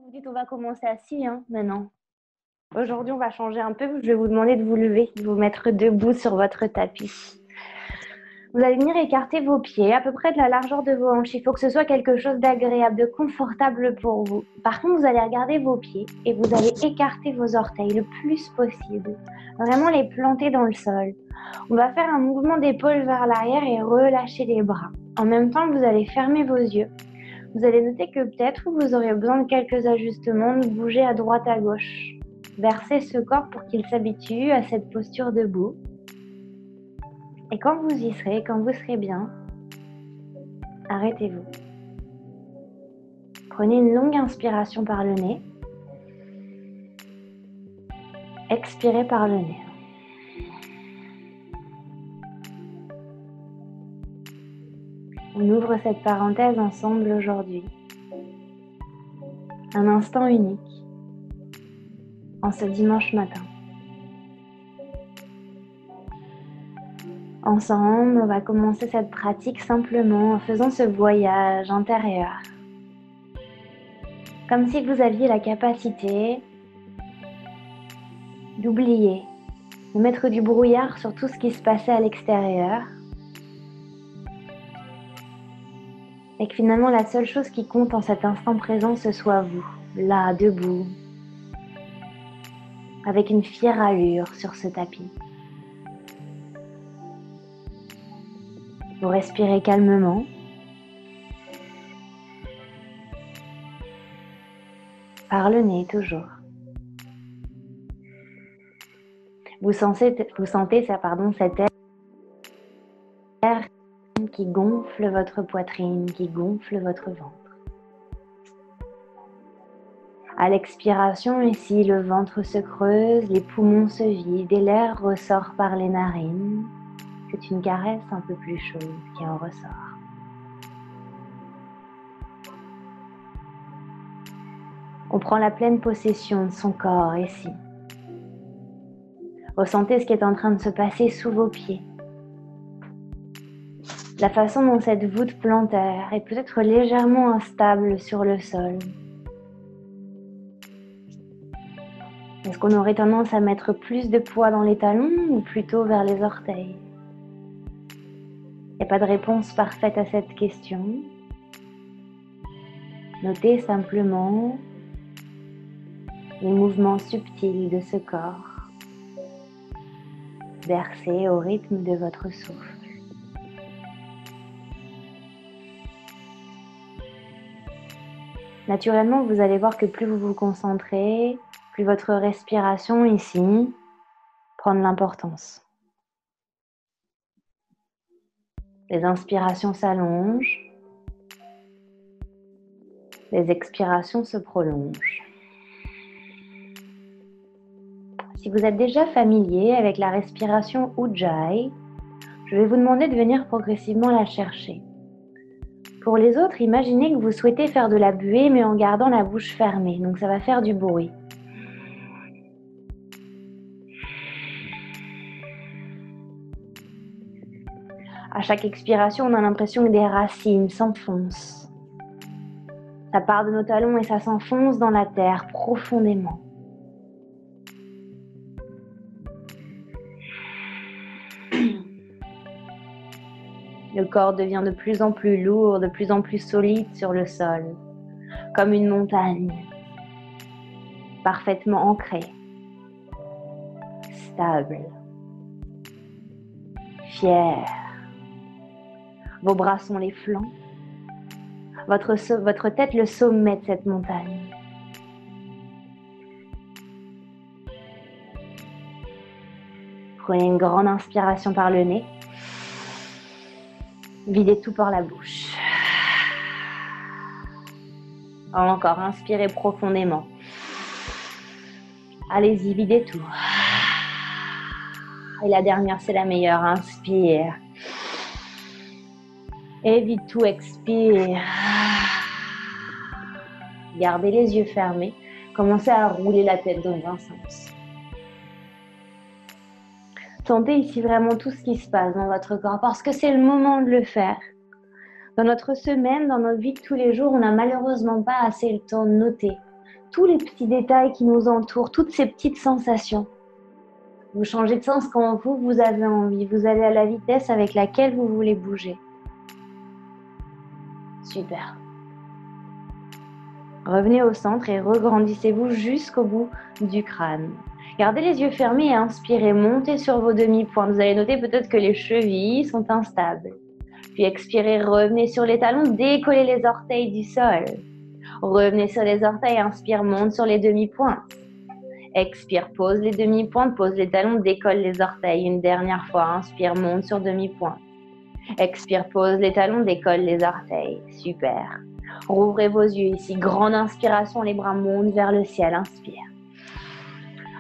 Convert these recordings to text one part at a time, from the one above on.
Vous dites on va commencer assis, maintenant. Aujourd'hui, on va changer un peu. Je vais vous demander de vous lever, de vous mettre debout sur votre tapis. Vous allez venir écarter vos pieds à peu près de la largeur de vos hanches. Il faut que ce soit quelque chose d'agréable, de confortable pour vous. Par contre, vous allez regarder vos pieds et vous allez écarter vos orteils le plus possible. Vraiment les planter dans le sol. On va faire un mouvement d'épaule vers l'arrière et relâcher les bras. En même temps, vous allez fermer vos yeux. Vous allez noter que peut-être vous aurez besoin de quelques ajustements, de bouger à droite à gauche. Versez ce corps pour qu'il s'habitue à cette posture debout. Et quand vous y serez, quand vous serez bien, arrêtez-vous. Prenez une longue inspiration par le nez. Expirez par le nez. On ouvre cette parenthèse ensemble aujourd'hui. Un instant unique en ce dimanche matin. Ensemble, on va commencer cette pratique simplement en faisant ce voyage intérieur. Comme si vous aviez la capacité d'oublier, de mettre du brouillard sur tout ce qui se passait à l'extérieur. Et que finalement, la seule chose qui compte en cet instant présent, ce soit vous, là, debout, avec une fière allure sur ce tapis. Vous respirez calmement. Par le nez, toujours. Vous sentez cet air qui gonfle votre poitrine, qui gonfle votre ventre. À l'expiration, ici, le ventre se creuse, les poumons se vident et l'air ressort par les narines. C'est une caresse un peu plus chaude qui en ressort. On prend la pleine possession de son corps ici. Ressentez ce qui est en train de se passer sous vos pieds. La façon dont cette voûte plantaire est peut-être légèrement instable sur le sol. Est-ce qu'on aurait tendance à mettre plus de poids dans les talons ou plutôt vers les orteils? Il n'y a pas de réponse parfaite à cette question. Notez simplement les mouvements subtils de ce corps, bercés au rythme de votre souffle. Naturellement, vous allez voir que plus vous vous concentrez, plus votre respiration ici prend de l'importance. Les inspirations s'allongent, les expirations se prolongent. Si vous êtes déjà familier avec la respiration Ujjayi, je vais vous demander de venir progressivement la chercher. Pour les autres, imaginez que vous souhaitez faire de la buée mais en gardant la bouche fermée, donc ça va faire du bruit. À chaque expiration, on a l'impression que des racines s'enfoncent. Ça part de nos talons et ça s'enfonce dans la terre profondément. Le corps devient de plus en plus lourd, de plus en plus solide sur le sol, comme une montagne, parfaitement ancrée, stable, fier. Vos bras sont les flancs, votre tête le sommet de cette montagne. Prenez une grande inspiration par le nez. Videz tout par la bouche. Encore, inspirez profondément. Allez-y, videz tout. Et la dernière, c'est la meilleure. Inspire. Et vide tout, expire. Gardez les yeux fermés. Commencez à rouler la tête dans un sens. Sentez ici vraiment tout ce qui se passe dans votre corps parce que c'est le moment de le faire. Dans notre semaine, dans notre vie de tous les jours, on n'a malheureusement pas assez le temps de noter, tous les petits détails qui nous entourent, toutes ces petites sensations. Vous changez de sens quand vous avez envie. Vous allez à la vitesse avec laquelle vous voulez bouger. Super. Revenez au centre et regrandissez-vous jusqu'au bout du crâne. Gardez les yeux fermés et inspirez. Montez sur vos demi-pointes. Vous allez noter peut-être que les chevilles sont instables. Puis expirez, revenez sur les talons, décollez les orteils du sol. Revenez sur les orteils, inspire, monte sur les demi-pointes. Expire, pose les demi-pointes, pose les talons, décolle les orteils. Une dernière fois, inspire, monte sur demi-pointe. Expire, pose les talons, décolle les orteils. Super. Rouvrez vos yeux ici. Grande inspiration, les bras montent vers le ciel. Inspire.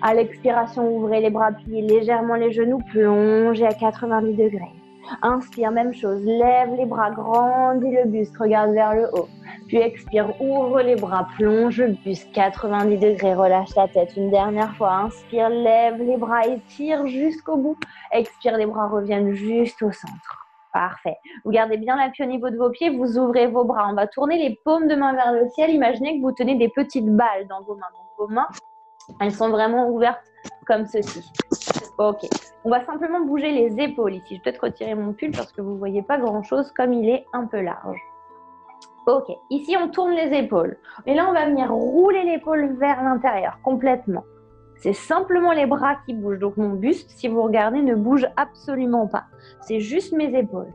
À l'expiration, ouvrez les bras, pliez légèrement les genoux, plongez à 90 degrés. Inspire, même chose. Lève les bras, grandis le buste, regarde vers le haut. Puis expire, ouvre les bras, plonge le buste, 90 degrés, relâche la tête. Une dernière fois, inspire, lève les bras, étire jusqu'au bout. Expire, les bras reviennent juste au centre. Parfait. Vous gardez bien l'appui au niveau de vos pieds, vous ouvrez vos bras. On va tourner les paumes de main vers le ciel. Imaginez que vous tenez des petites balles dans vos mains. Donc vos mains, elles sont vraiment ouvertes comme ceci. Ok. On va simplement bouger les épaules ici. Je vais peut-être retirer mon pull parce que vous ne voyez pas grand-chose comme il est un peu large. Ok. Ici, on tourne les épaules. Et là, on va venir rouler l'épaule vers l'intérieur complètement. C'est simplement les bras qui bougent. Donc mon buste, si vous regardez, ne bouge absolument pas. C'est juste mes épaules.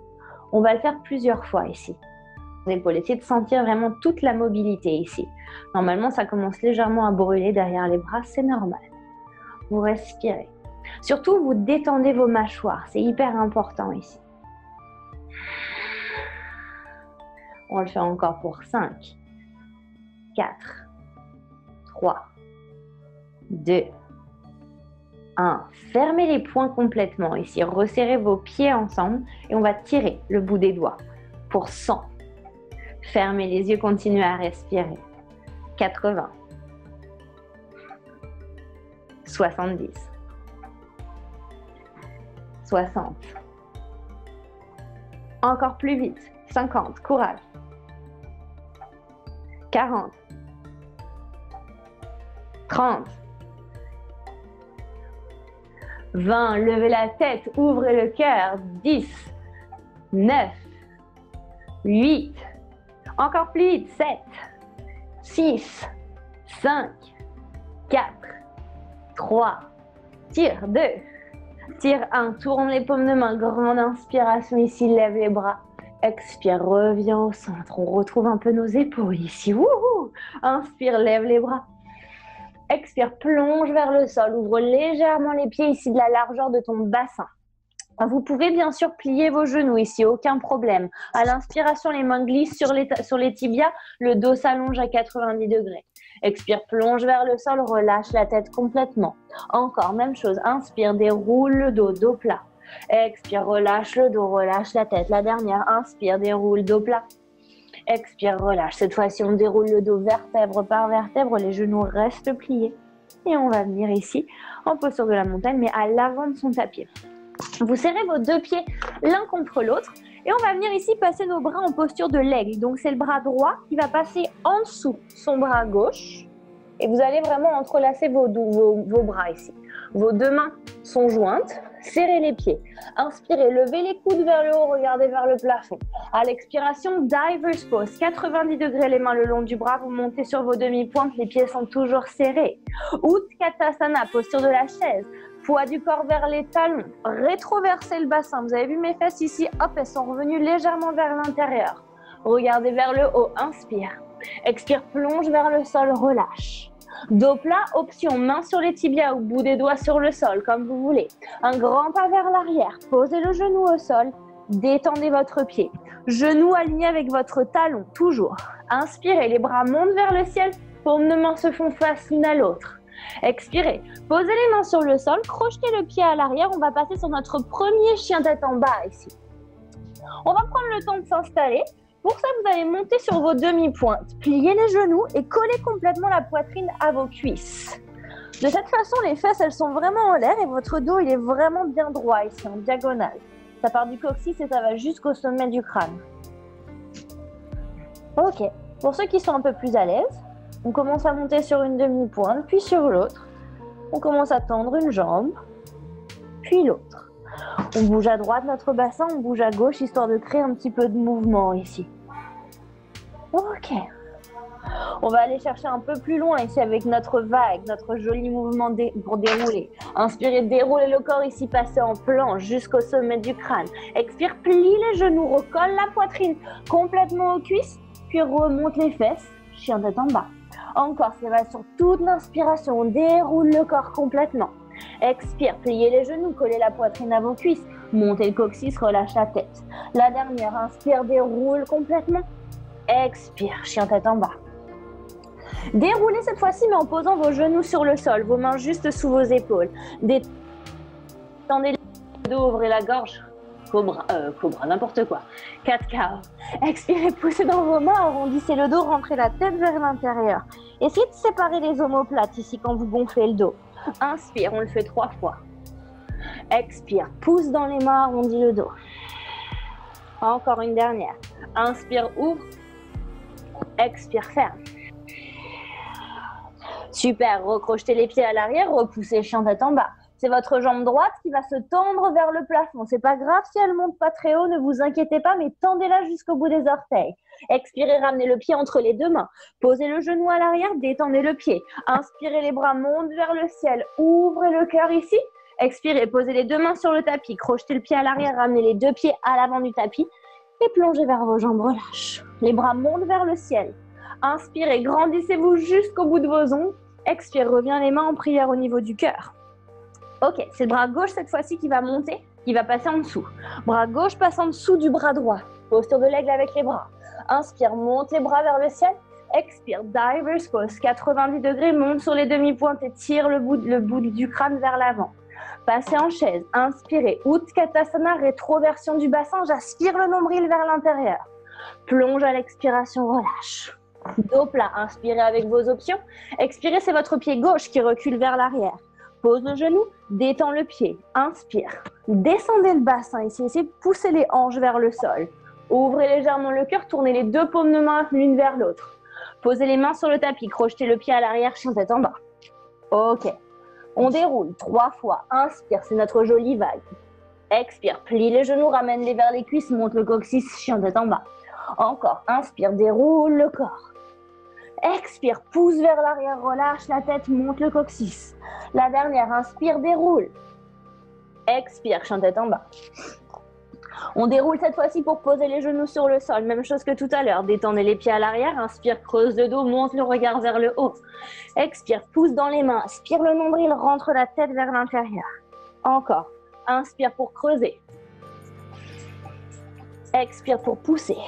On va le faire plusieurs fois ici. Les épaules. Essayez de sentir vraiment toute la mobilité ici. Normalement, ça commence légèrement à brûler derrière les bras. C'est normal. Vous respirez. Surtout, vous détendez vos mâchoires. C'est hyper important ici. On le fait encore pour 5, 4, 3, 2, 1. Fermez les poings complètement ici. Resserrez vos pieds ensemble et on va tirer le bout des doigts pour 100. Fermez les yeux, continuez à respirer. 80. 70. 60. Encore plus vite. 50. Courage. 40. 30. 20. Levez la tête, ouvrez le cœur. 10. 9. 8. Encore plus vite. 7. 6. 5. 4. 3. Tire. 2. Tire 1. Tourne les paumes de main. Grande inspiration ici. Lève les bras. Expire. Reviens au centre. On retrouve un peu nos épaules ici. Wouhou! Inspire. Lève les bras. Expire. Plonge vers le sol. Ouvre légèrement les pieds ici de la largeur de ton bassin. Vous pouvez bien sûr plier vos genoux ici, aucun problème. À l'inspiration, les mains glissent sur les tibias, le dos s'allonge à 90 degrés. Expire, plonge vers le sol, relâche la tête complètement. Encore, même chose, inspire, déroule le dos, dos plat. Expire, relâche le dos, relâche la tête. La dernière, inspire, déroule, dos plat. Expire, relâche. Cette fois-ci, on déroule le dos vertèbre par vertèbre, les genoux restent pliés. Et on va venir ici, en posture de la montagne, mais à l'avant de son tapis. Vous serrez vos deux pieds l'un contre l'autre et on va venir ici passer nos bras en posture de l'aigle. Donc c'est le bras droit qui va passer en dessous son bras gauche et vous allez vraiment entrelacer vos bras ici. Vos deux mains sont jointes, serrez les pieds. Inspirez, levez les coudes vers le haut, regardez vers le plafond. À l'expiration, Divers Pose, 90 degrés les mains le long du bras, vous montez sur vos demi-pointes, les pieds sont toujours serrés. Utkatasana, posture de la chaise. Poids du corps vers les talons, rétroversez le bassin. Vous avez vu mes fesses ici, hop, elles sont revenues légèrement vers l'intérieur. Regardez vers le haut, inspire. Expire, plonge vers le sol, relâche. Dos plat, option, main sur les tibias ou bout des doigts sur le sol, comme vous voulez. Un grand pas vers l'arrière, posez le genou au sol, détendez votre pied. Genou aligné avec votre talon, toujours. Inspirez, les bras montent vers le ciel, paumes de main se font face l'une à l'autre. Expirez, posez les mains sur le sol, crochetez le pied à l'arrière, on va passer sur notre premier chien tête en bas ici. On va prendre le temps de s'installer. Pour ça, vous allez monter sur vos demi-pointes, plier les genoux et coller complètement la poitrine à vos cuisses. De cette façon, les fesses, elles sont vraiment en l'air et votre dos, il est vraiment bien droit ici, en diagonale. Ça part du coccyx et ça va jusqu'au sommet du crâne. Ok, pour ceux qui sont un peu plus à l'aise, On commence à monter sur une demi-pointe, puis sur l'autre. On commence à tendre une jambe, puis l'autre. On bouge à droite notre bassin, on bouge à gauche, histoire de créer un petit peu de mouvement ici. Ok. On va aller chercher un peu plus loin ici avec notre vague, notre joli mouvement pour dérouler. Inspirez, déroulez le corps ici, passez en planche jusqu'au sommet du crâne. Expire, plie les genoux, recolle la poitrine complètement aux cuisses, puis remonte les fesses, chien tête en bas. Encore, ça va sur toute l'inspiration, on déroule le corps complètement. Expire, pliez les genoux, collez la poitrine à vos cuisses, montez le coccyx, relâche la tête. La dernière, inspire, déroule complètement. Expire, chien tête en bas. Déroulez cette fois-ci, mais en posant vos genoux sur le sol, vos mains juste sous vos épaules. Détendez le dos, ouvrez la gorge. Cobra, n'importe quoi. 4K. Expirez, poussez dans vos mains, arrondissez le dos, rentrez la tête vers l'intérieur. Essayez de séparer les omoplates ici quand vous gonflez le dos. Inspire, on le fait 3 fois. Expire, pousse dans les mains, arrondis le dos. Encore une dernière. Inspire, ouvre. Expire, ferme. Super, recrochetez les pieds à l'arrière, repoussez chien tête en bas. C'est votre jambe droite qui va se tendre vers le plafond. C'est pas grave si elle monte pas très haut, ne vous inquiétez pas, mais tendez-la jusqu'au bout des orteils. Expirez, ramenez le pied entre les deux mains. Posez le genou à l'arrière, détendez le pied. Inspirez, les bras montent vers le ciel. Ouvrez le cœur ici. Expirez, posez les deux mains sur le tapis. Crochetez le pied à l'arrière, ramenez les deux pieds à l'avant du tapis. Et plongez vers vos jambes, relâche. Les bras montent vers le ciel. Inspirez, grandissez-vous jusqu'au bout de vos ongles. Expire, reviens les mains en prière au niveau du cœur. Ok, c'est le bras gauche cette fois-ci qui va monter, qui va passer en dessous. Bras gauche passe en dessous du bras droit. Posture de l'aigle avec les bras. Inspire, monte les bras vers le ciel. Expire, diver's pose, 90 degrés, monte sur les demi-pointes et tire le bout du crâne vers l'avant. Passez en chaise. Inspirez, Utkatasana, rétroversion du bassin. J'aspire le nombril vers l'intérieur. Plonge à l'expiration, relâche. Dos plat, inspirez avec vos options. Expirez, c'est votre pied gauche qui recule vers l'arrière. Pose le genou, détends le pied. Inspire. Descendez le bassin ici. Essayez de pousser les hanches vers le sol. Ouvrez légèrement le cœur, tournez les deux paumes de main l'une vers l'autre. Posez les mains sur le tapis, crochetez le pied à l'arrière, chien tête en bas. Ok. On déroule 3 fois. Inspire, c'est notre jolie vague. Expire, plie les genoux, ramène-les vers les cuisses, monte le coccyx, chien tête en bas. Encore. Inspire, déroule le corps. Expire, pousse vers l'arrière, relâche la tête, monte le coccyx. La dernière, inspire, déroule. Expire, chien tête en bas. On déroule cette fois-ci pour poser les genoux sur le sol. Même chose que tout à l'heure. Détendez les pieds à l'arrière, inspire, creuse le dos, monte le regard vers le haut. Expire, pousse dans les mains, aspire le nombril, rentre la tête vers l'intérieur. Encore. Inspire pour creuser. Expire pour pousser.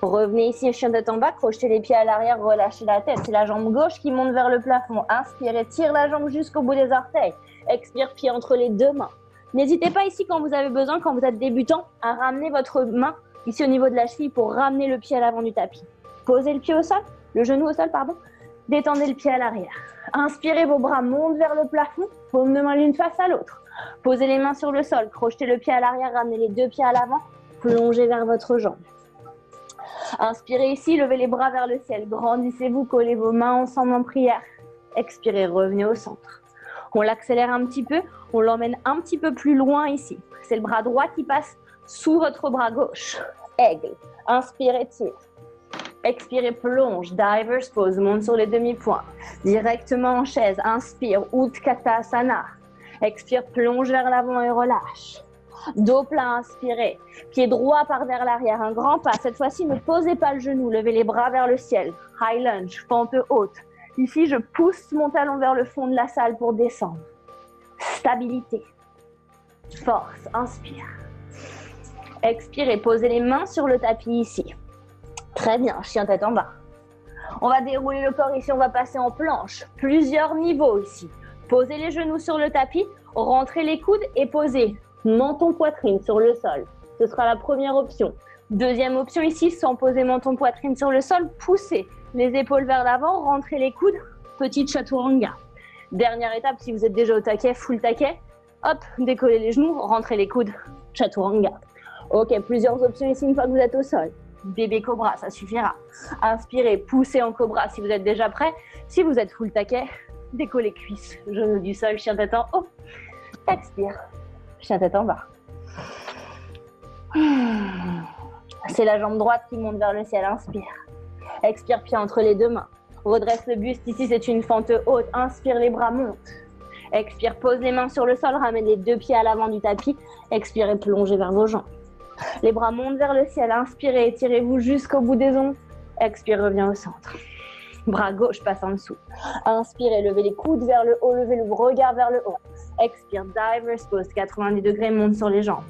Revenez ici, chien tête en bas, crochetez les pieds à l'arrière, relâchez la tête. C'est la jambe gauche qui monte vers le plafond. Inspirez, tire la jambe jusqu'au bout des orteils. Expire, pied entre les deux mains. N'hésitez pas ici quand vous avez besoin, quand vous êtes débutant, à ramener votre main ici au niveau de la cheville pour ramener le pied à l'avant du tapis. Posez le pied au sol, le genou au sol, pardon. Détendez le pied à l'arrière. Inspirez, vos bras montent vers le plafond, paume de main l'une face à l'autre. Posez les mains sur le sol, crochetez le pied à l'arrière, ramenez les deux pieds à l'avant, plongez vers votre jambe. Inspirez ici, levez les bras vers le ciel, grandissez-vous, collez vos mains ensemble en prière. Expirez, revenez au centre. On l'accélère un petit peu, on l'emmène un petit peu plus loin ici. C'est le bras droit qui passe sous votre bras gauche. Aigle. Inspirez, tire. Expirez, plonge. Diver's pose, monte sur les demi-points. Directement en chaise. Inspire, Utkatasana. Expire, plonge vers l'avant et relâche. Dos plat, inspirez. Pied droit par vers l'arrière, un grand pas. Cette fois-ci, ne posez pas le genou, levez les bras vers le ciel. High lunge, pente haute. Ici, je pousse mon talon vers le fond de la salle pour descendre. Stabilité. Force, inspire. Expirez, posez les mains sur le tapis ici. Très bien, chien tête en bas. On va dérouler le corps ici, on va passer en planche. Plusieurs niveaux ici. Posez les genoux sur le tapis, rentrez les coudes et posez menton poitrine sur le sol. Ce sera la première option. Deuxième option ici, sans poser menton poitrine sur le sol, poussez les épaules vers l'avant, rentrez les coudes, petite chaturanga. Dernière étape, si vous êtes déjà au taquet, full taquet, hop, décollez les genoux, rentrez les coudes, chaturanga. Ok, plusieurs options ici une fois que vous êtes au sol. Bébé cobra, ça suffira. Inspirez, poussez en cobra si vous êtes déjà prêt. Si vous êtes full taquet, décollez cuisses, genoux du sol, chien tête en haut. Expire, chien tête en bas. C'est la jambe droite qui monte vers le ciel, inspire. Expire, pied entre les deux mains. Redresse le buste, ici c'est une fente haute. Inspire, les bras montent. Expire, pose les mains sur le sol, ramène les deux pieds à l'avant du tapis. Expirez, plongez vers vos jambes. Les bras montent vers le ciel, inspirez, étirez-vous jusqu'au bout des ongles. Expire, reviens au centre. Bras gauche passe en dessous. Inspirez, levez les coudes vers le haut, levez le regard vers le haut. Expire, divers pose, 90 degrés, monte sur les jambes.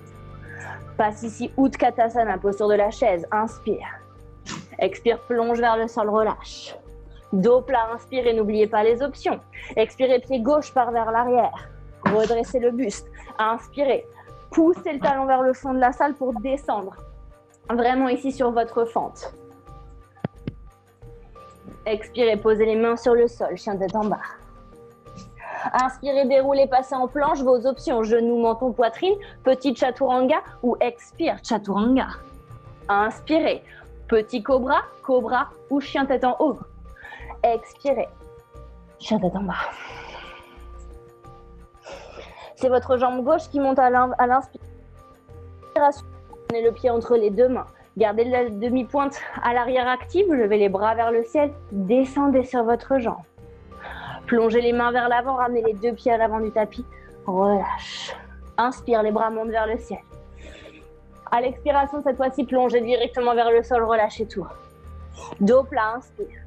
Passe ici, Utkatasana, posture de la chaise. Inspire. Expire, plonge vers le sol, relâche. Dos plat, inspirez, n'oubliez pas les options. Expirez, pied gauche part vers l'arrière. Redressez le buste. Inspirez. Poussez le talon vers le fond de la salle pour descendre. Vraiment ici sur votre fente. Expirez, posez les mains sur le sol, chien tête en bas. Inspirez, déroulez, passez en planche, vos options, genoux, menton, poitrine, petit chaturanga ou expire, chaturanga. Inspirez, petit cobra, cobra ou chien tête en haut. Expirez, chien tête en bas. C'est votre jambe gauche qui monte à l'inspiration. Prenez le pied entre les deux mains. Gardez la demi-pointe à l'arrière active, levez les bras vers le ciel, descendez sur votre jambe. Plongez les mains vers l'avant, ramenez les deux pieds à l'avant du tapis, relâche. Inspire, les bras montent vers le ciel. À l'expiration, cette fois-ci, plongez directement vers le sol, relâchez tout. Dos plat, inspire.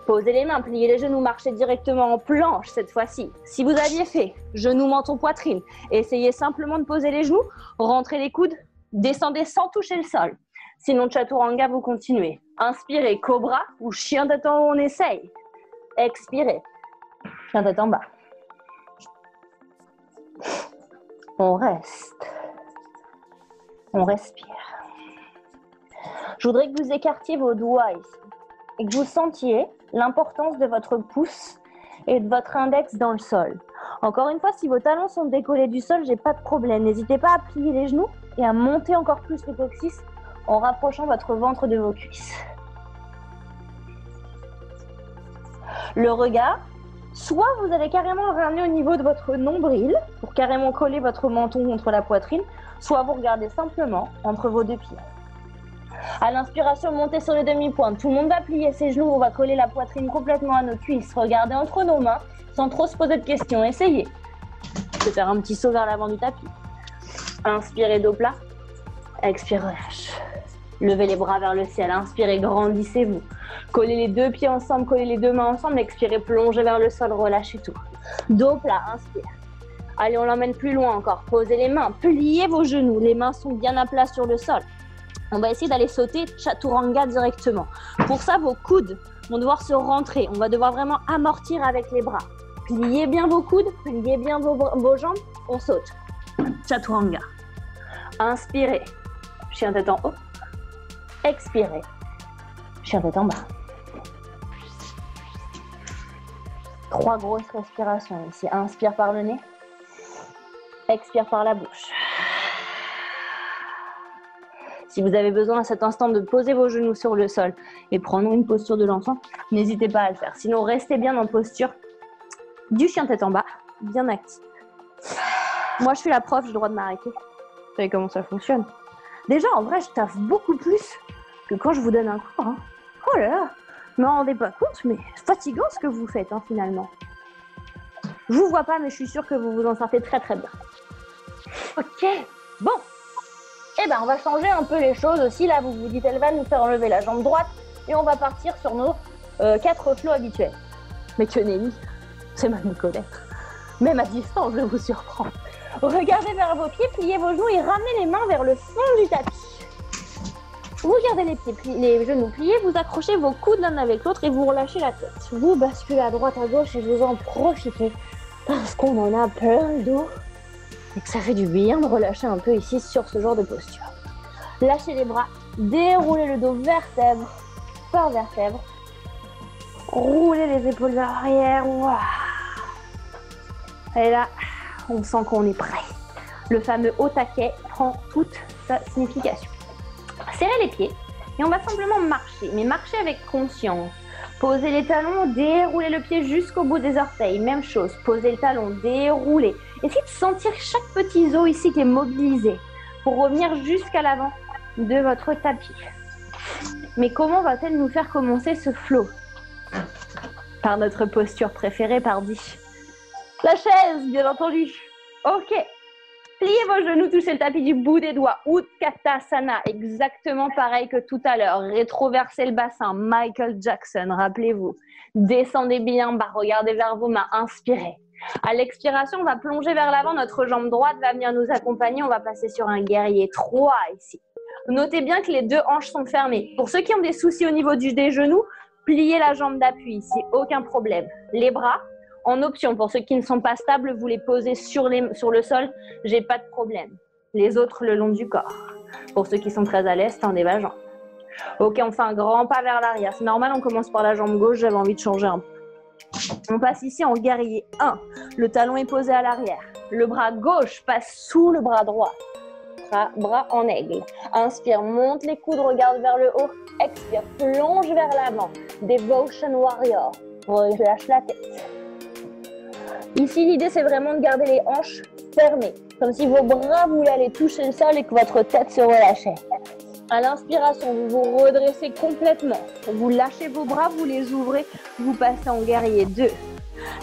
Posez les mains, pliez les genoux, marchez directement en planche cette fois-ci. Si vous aviez fait genoux, menton, poitrine, essayez simplement de poser les genoux, rentrez les coudes, descendez sans toucher le sol. Sinon, chaturanga, vous continuez. Inspirez, cobra ou chien tête en haut, on essaye. Expirez, chien tête en bas. On reste. On respire. Je voudrais que vous écartiez vos doigts ici et que vous sentiez l'importance de votre pouce et de votre index dans le sol. Encore une fois, si vos talons sont décollés du sol, j'ai pas de problème. N'hésitez pas à plier les genoux et à monter encore plus le coccyx en rapprochant votre ventre de vos cuisses. Le regard, soit vous allez carrément le ramener au niveau de votre nombril pour carrément coller votre menton contre la poitrine, soit vous regardez simplement entre vos deux pieds. À l'inspiration, montez sur les demi-pointes. Tout le monde va plier ses genoux, on va coller la poitrine complètement à nos cuisses. Regardez entre nos mains sans trop se poser de questions. Essayez de faire un petit saut vers l'avant du tapis. Inspirez, dos plat. Expire, relâche. Levez les bras vers le ciel. Inspirez, grandissez-vous. Collez les deux pieds ensemble, collez les deux mains ensemble. Expirez, plongez vers le sol, relâchez tout. Dos plat, inspire. Allez, on l'emmène plus loin encore. Posez les mains, pliez vos genoux. Les mains sont bien à plat sur le sol. On va essayer d'aller sauter chaturanga directement. Pour ça, vos coudes vont devoir se rentrer. On va devoir vraiment amortir avec les bras. Pliez bien vos coudes, pliez bien vos jambes. On saute. Chaturanga. Inspirez. Chien tête en haut. Expirez. Chien tête en bas. 3 grosses respirations ici. Inspire par le nez. Expire par la bouche. Si vous avez besoin à cet instant de poser vos genoux sur le sol et prendre une posture de l'enfant, n'hésitez pas à le faire. Sinon, restez bien en posture du chien tête en bas, bien actif. Moi, je suis la prof, j'ai le droit de m'arrêter. Vous savez comment ça fonctionne. Déjà, en vrai, je taffe beaucoup plus que quand je vous donne un cours. Hein. Oh là là, je ne me rendez pas compte, mais c'est fatigant ce que vous faites finalement. Je vous vois pas, mais je suis sûre que vous vous en sortez très très bien. Ok, bon. Eh ben, on va changer un peu les choses aussi. Là, vous vous dites, elle va nous faire enlever la jambe droite et on va partir sur nos 4 flots habituels. Mais que nenni, c'est mal me connaître. Même à distance, je vous surprends. Regardez vers vos pieds, pliez vos genoux et ramenez les mains vers le fond du tapis. Vous gardez les genoux pliés, vous accrochez vos coudes l'un avec l'autre et vous relâchez la tête. Vous basculez à droite, à gauche et vous en profitez parce qu'on en a plein le dos. Et que ça fait du bien de relâcher un peu ici sur ce genre de posture. Lâchez les bras, déroulez le dos vertèbre par vertèbre. Roulez les épaules vers l'arrière. Wow. Et là, on sent qu'on est prêt. Le fameux haut taquet prend toute sa signification. Serrez les pieds Et on va simplement marcher, mais marcher avec conscience. Posez les talons, déroulez le pied jusqu'au bout des orteils. Même chose, posez le talon, déroulez. Essayez de sentir chaque petit os ici qui est mobilisé pour revenir jusqu'à l'avant de votre tapis. Mais comment va-t-elle nous faire commencer ce flow? Par notre posture préférée, pardi. La chaise, bien entendu. Ok. Pliez vos genoux, touchez le tapis du bout des doigts. Utkatasana, exactement pareil que tout à l'heure. Rétroversez le bassin, Michael Jackson, rappelez-vous. Descendez bien bas, regardez vers vos mains, inspirez. À l'expiration, on va plonger vers l'avant, notre jambe droite va venir nous accompagner. On va passer sur un guerrier 3 ici. Notez bien que les deux hanches sont fermées. Pour ceux qui ont des soucis au niveau des genoux, pliez la jambe d'appui ici, aucun problème. Les bras, en option, pour ceux qui ne sont pas stables, vous les posez sur le sol, j'ai pas de problème. Les autres le long du corps. Pour ceux qui sont très à l'aise, tendez la jambe. Ok, on fait un grand pas vers l'arrière. C'est normal, on commence par la jambe gauche, j'avais envie de changer un peu. On passe ici en guerrier 1. Le talon est posé à l'arrière. Le bras gauche passe sous le bras droit. Bras en aigle. Inspire, monte les coudes, regarde vers le haut. Expire, plonge vers l'avant. Devotion Warrior. Relâche la tête. Ici, l'idée, c'est vraiment de garder les hanches fermées. Comme si vos bras voulaient aller toucher le sol et que votre tête se relâchait. À l'inspiration, vous vous redressez complètement. Vous lâchez vos bras, vous les ouvrez. Vous passez en guerrier 2.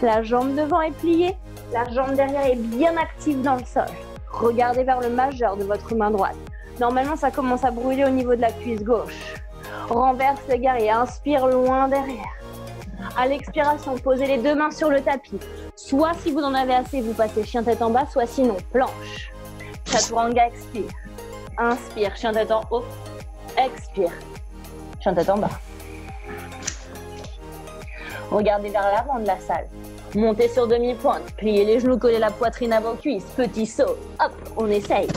La jambe devant est pliée. La jambe derrière est bien active dans le sol. Regardez vers le majeur de votre main droite. Normalement, ça commence à brûler au niveau de la cuisse gauche. Renverse le guerrier, inspire loin derrière. À l'expiration, posez les deux mains sur le tapis. Soit si vous en avez assez, vous passez chien tête en bas, soit sinon planche. Chaturanga, expire. Inspire, chien tête en haut. Expire, chien tête en bas. Regardez vers l'avant de la salle. Montez sur demi-pointe, pliez les genoux, collez la poitrine à vos cuisses. Petit saut, hop, on essaye.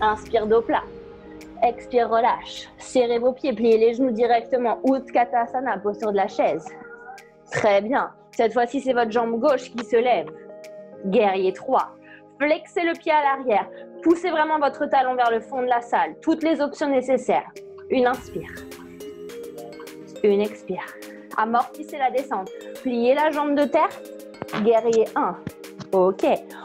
Inspire, dos plat. Expire, relâche. Serrez vos pieds, pliez les genoux directement. Utkatasana, posture de la chaise. Très bien. Cette fois-ci, c'est votre jambe gauche qui se lève. Guerrier 3. Flexez le pied à l'arrière. Poussez vraiment votre talon vers le fond de la salle. Toutes les options nécessaires. Une inspire. Une expire. Amortissez la descente. Pliez la jambe de terre. Guerrier 1. Ok.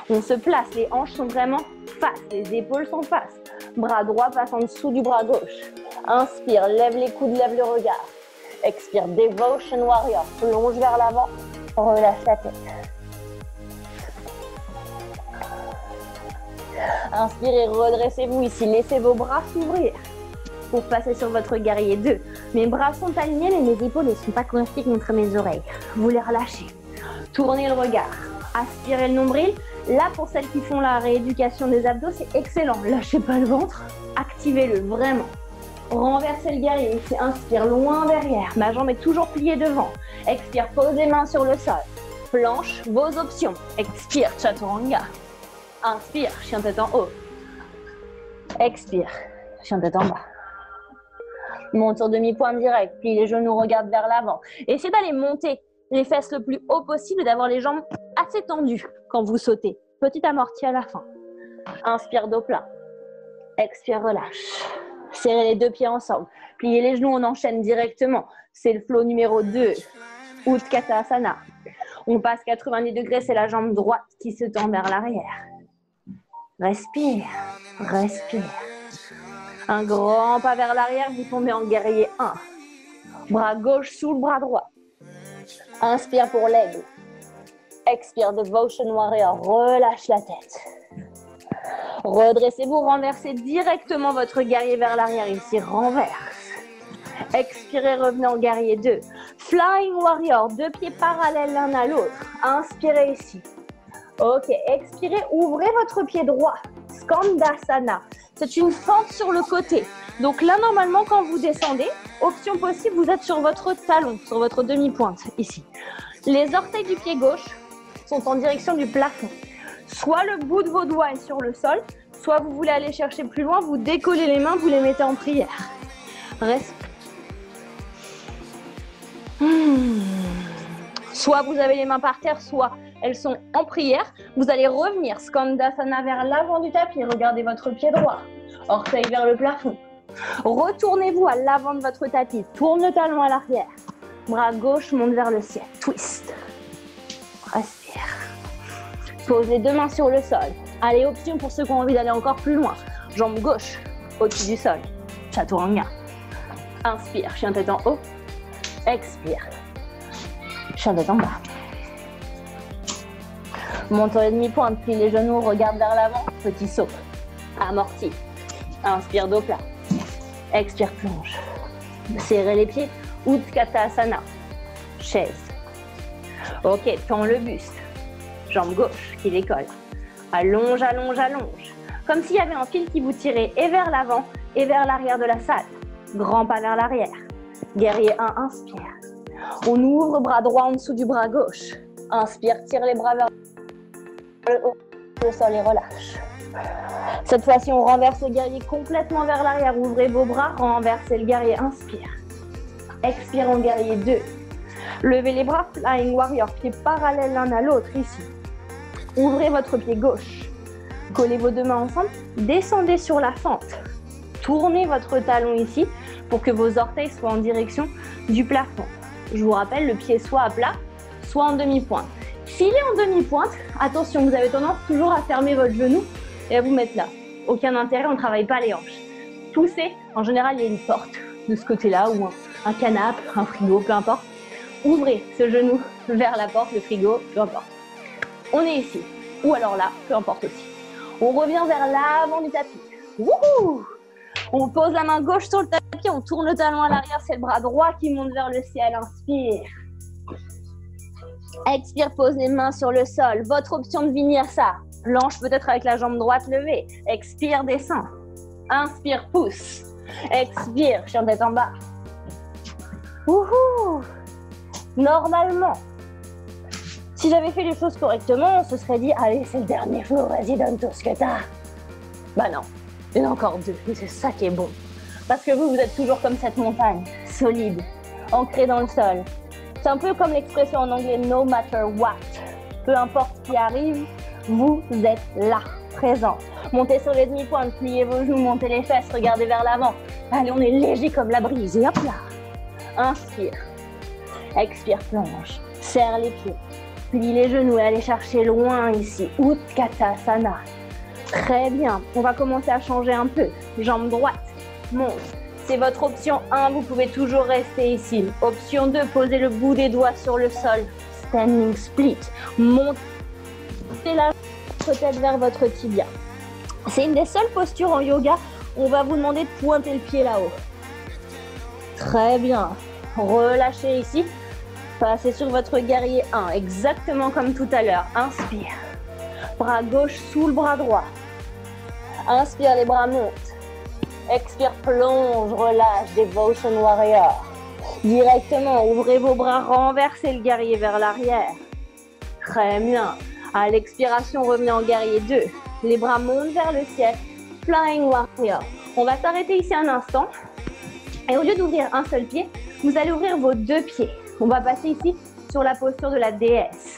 On se place. Les hanches sont vraiment face. Les épaules sont face. Bras droit passe en dessous du bras gauche. Inspire. Lève les coudes, lève le regard. Expire. Devotion Warrior. Plonge vers l'avant. Relâche la tête. Inspirez, redressez-vous ici. Laissez vos bras s'ouvrir pour passer sur votre guerrier 2. Mes bras sont alignés, mais mes épaules ne sont pas coincées contre mes oreilles. Vous les relâchez. Tournez le regard. Aspirez le nombril. Là, pour celles qui font la rééducation des abdos, c'est excellent. Lâchez pas le ventre. Activez-le, vraiment. Renversez le guerrier. Ici, inspire loin derrière. Ma jambe est toujours pliée devant. Expire, pose les mains sur le sol. Planche, vos options. Expire, chaturanga. Inspire, chien tête en haut. Expire, chien tête en bas. Monte sur demi-pointe direct, plie les genoux, regarde vers l'avant. Essayez d'aller monter les fesses le plus haut possible et d'avoir les jambes assez tendues quand vous sautez. Petit amorti à la fin. Inspire, dos plat. Expire, relâche. Serrez les deux pieds ensemble. Pliez les genoux, on enchaîne directement. C'est le flow numéro 2. Utkatasana. On passe 90 degrés, c'est la jambe droite qui se tend vers l'arrière. Respire, respire. Un grand pas vers l'arrière, vous tombez en guerrier 1. Bras gauche sous le bras droit. Inspire pour l'aigle. Expire, Devotion Warrior. Relâche la tête. Redressez-vous, renversez directement votre guerrier vers l'arrière. Ici, renverse. Expirez, revenez en guerrier 2. Flying Warrior, deux pieds parallèles l'un à l'autre. Inspirez ici. Ok, expirez, ouvrez votre pied droit. Skandasana. C'est une fente sur le côté. Donc là, normalement, quand vous descendez, option possible, vous êtes sur votre talon, sur votre demi-pointe, ici. Les orteils du pied gauche sont en direction du plafond. Soit le bout de vos doigts est sur le sol, soit vous voulez aller chercher plus loin, vous décollez les mains, vous les mettez en prière. Respire. Soit vous avez les mains par terre, soit elles sont en prière. Vous allez revenir Skandasana vers l'avant du tapis. Regardez votre pied droit. Orteil vers le plafond. Retournez-vous à l'avant de votre tapis. Tourne le talon à l'arrière. Bras gauche monte vers le ciel. Twist. Respire. Pose les 2 mains sur le sol. Allez, option pour ceux qui ont envie d'aller encore plus loin. Jambe gauche au-dessus du sol. Chaturanga. Inspire, chien tête en haut. Expire. Chien tête en bas. Monte en demi-pointe, plie les genoux, regarde vers l'avant. Petit saut. Amorti. Inspire, dos plat. Expire, plonge. Serrez les pieds. Utkatasana. Chaise. Ok, tends le buste. Jambe gauche qui décolle. Allonge, allonge, allonge. Comme s'il y avait un fil qui vous tirait et vers l'avant et vers l'arrière de la salle. Grand pas vers l'arrière. Guerrier 1, inspire. On ouvre bras droit en dessous du bras gauche. Inspire, tire les bras vers le haut, le sol et relâche. Cette fois-ci, on renverse le guerrier complètement vers l'arrière. Ouvrez vos bras, renversez le guerrier, inspire. Expire en guerrier 2. Levez les bras, flying warrior, pieds parallèles l'un à l'autre ici. Ouvrez votre pied gauche. Collez vos 2 mains ensemble, descendez sur la fente. Tournez votre talon ici pour que vos orteils soient en direction du plafond. Je vous rappelle, le pied soit à plat, soit en demi-pointe. S'il est en demi-pointe, attention, vous avez tendance toujours à fermer votre genou et à vous mettre là. Aucun intérêt, on ne travaille pas les hanches. Poussez, en général, il y a une porte de ce côté-là ou un canapé, un frigo, peu importe. Ouvrez ce genou vers la porte, le frigo, peu importe. On est ici, ou alors là, peu importe aussi. On revient vers l'avant du tapis. Wouhou! On pose la main gauche sur le tapis, on tourne le talon à l'arrière, c'est le bras droit qui monte vers le ciel. Inspire. Expire, pose les mains sur le sol. Votre option de vinyasa. Planche peut-être avec la jambe droite levée. Expire, descend. Inspire, pousse. Expire, chien tête en bas. Wouhou! Normalement, si j'avais fait les choses correctement, on se serait dit, allez, c'est le dernier jour, vas-y, donne tout ce que t'as. Bah non, il y en a encore 2, et c'est ça qui est bon. Parce que vous êtes toujours comme cette montagne, solide, ancrée dans le sol. C'est un peu comme l'expression en anglais, no matter what. Peu importe ce qui arrive, vous êtes là, présent. Montez sur les demi-pointes, pliez vos genoux, montez les fesses, regardez vers l'avant. Allez, on est léger comme la brise, et hop là. Inspire. Expire, plonge. Serre les pieds. Plie les genoux et allez chercher loin ici. Utkatasana. Très bien. On va commencer à changer un peu. Jambe droite. Monte. C'est votre option 1. Vous pouvez toujours rester ici. Option 2. Posez le bout des doigts sur le sol. Standing split. Montez la tête vers votre tibia. C'est une des seules postures en yoga. On va vous demander de pointer le pied là-haut. Très bien. Relâchez ici. Passez sur votre guerrier 1, exactement comme tout à l'heure. Inspire. Bras gauche sous le bras droit. Inspire, les bras montent. Expire, plonge, relâche, Devotion Warrior. Directement, ouvrez vos bras, renversez le guerrier vers l'arrière. Très bien. À l'expiration, revenez en guerrier 2. Les bras montent vers le ciel. Flying Warrior. On va s'arrêter ici un instant. Et au lieu d'ouvrir un seul pied, vous allez ouvrir vos 2 pieds. On va passer ici sur la posture de la déesse.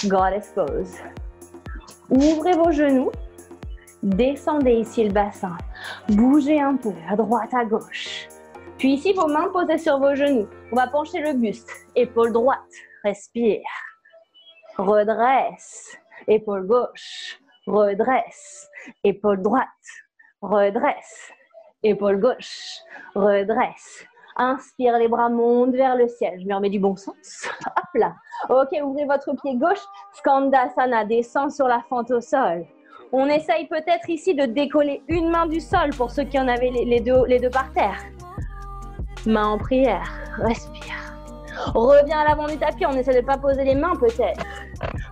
Goddess pose. Ouvrez vos genoux. Descendez ici le bassin. Bougez un peu à droite, à gauche. Puis ici, vos mains posées sur vos genoux. On va pencher le buste. Épaule droite. Respire. Redresse. Épaule gauche. Redresse. Épaule droite. Redresse. Épaule gauche. Redresse. Inspire, les bras montent vers le ciel. Je me remets du bon sens. Hop là. Ok, ouvrez votre pied gauche. Skandasana, descend sur la fente au sol. On essaye peut-être ici de décoller une main du sol pour ceux qui en avaient les deux par terre. Main en prière. Respire. Reviens à l'avant du tapis. On essaie de ne pas poser les mains peut-être.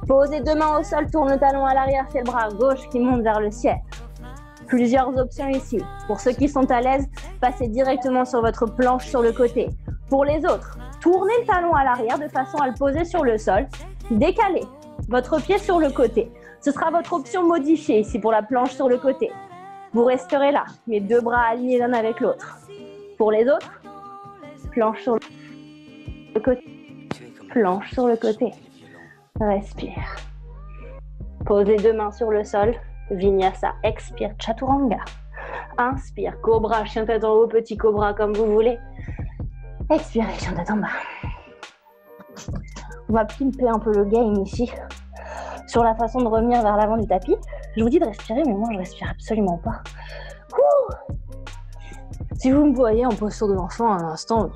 Posez 2 mains au sol. Tourne le talon à l'arrière. C'est le bras gauche qui monte vers le ciel. Plusieurs options ici. Pour ceux qui sont à l'aise, passez directement sur votre planche sur le côté. Pour les autres, tournez le talon à l'arrière de façon à le poser sur le sol. Décalez votre pied sur le côté. Ce sera votre option modifiée ici pour la planche sur le côté. Vous resterez là, les 2 bras alignés l'un avec l'autre. Pour les autres, planche sur le côté. Planche sur le côté. Respire. Pose les 2 mains sur le sol. Vinyasa, expire, chaturanga. Inspire, cobra, chien tête en haut, petit cobra, comme vous voulez. Expirez, chien tête en bas. On va pimper un peu le game ici, sur la façon de revenir vers l'avant du tapis. Je vous dis de respirer, mais moi, je respire absolument pas. Ouh. Si vous me voyez en posture de l'enfant à un instant, ne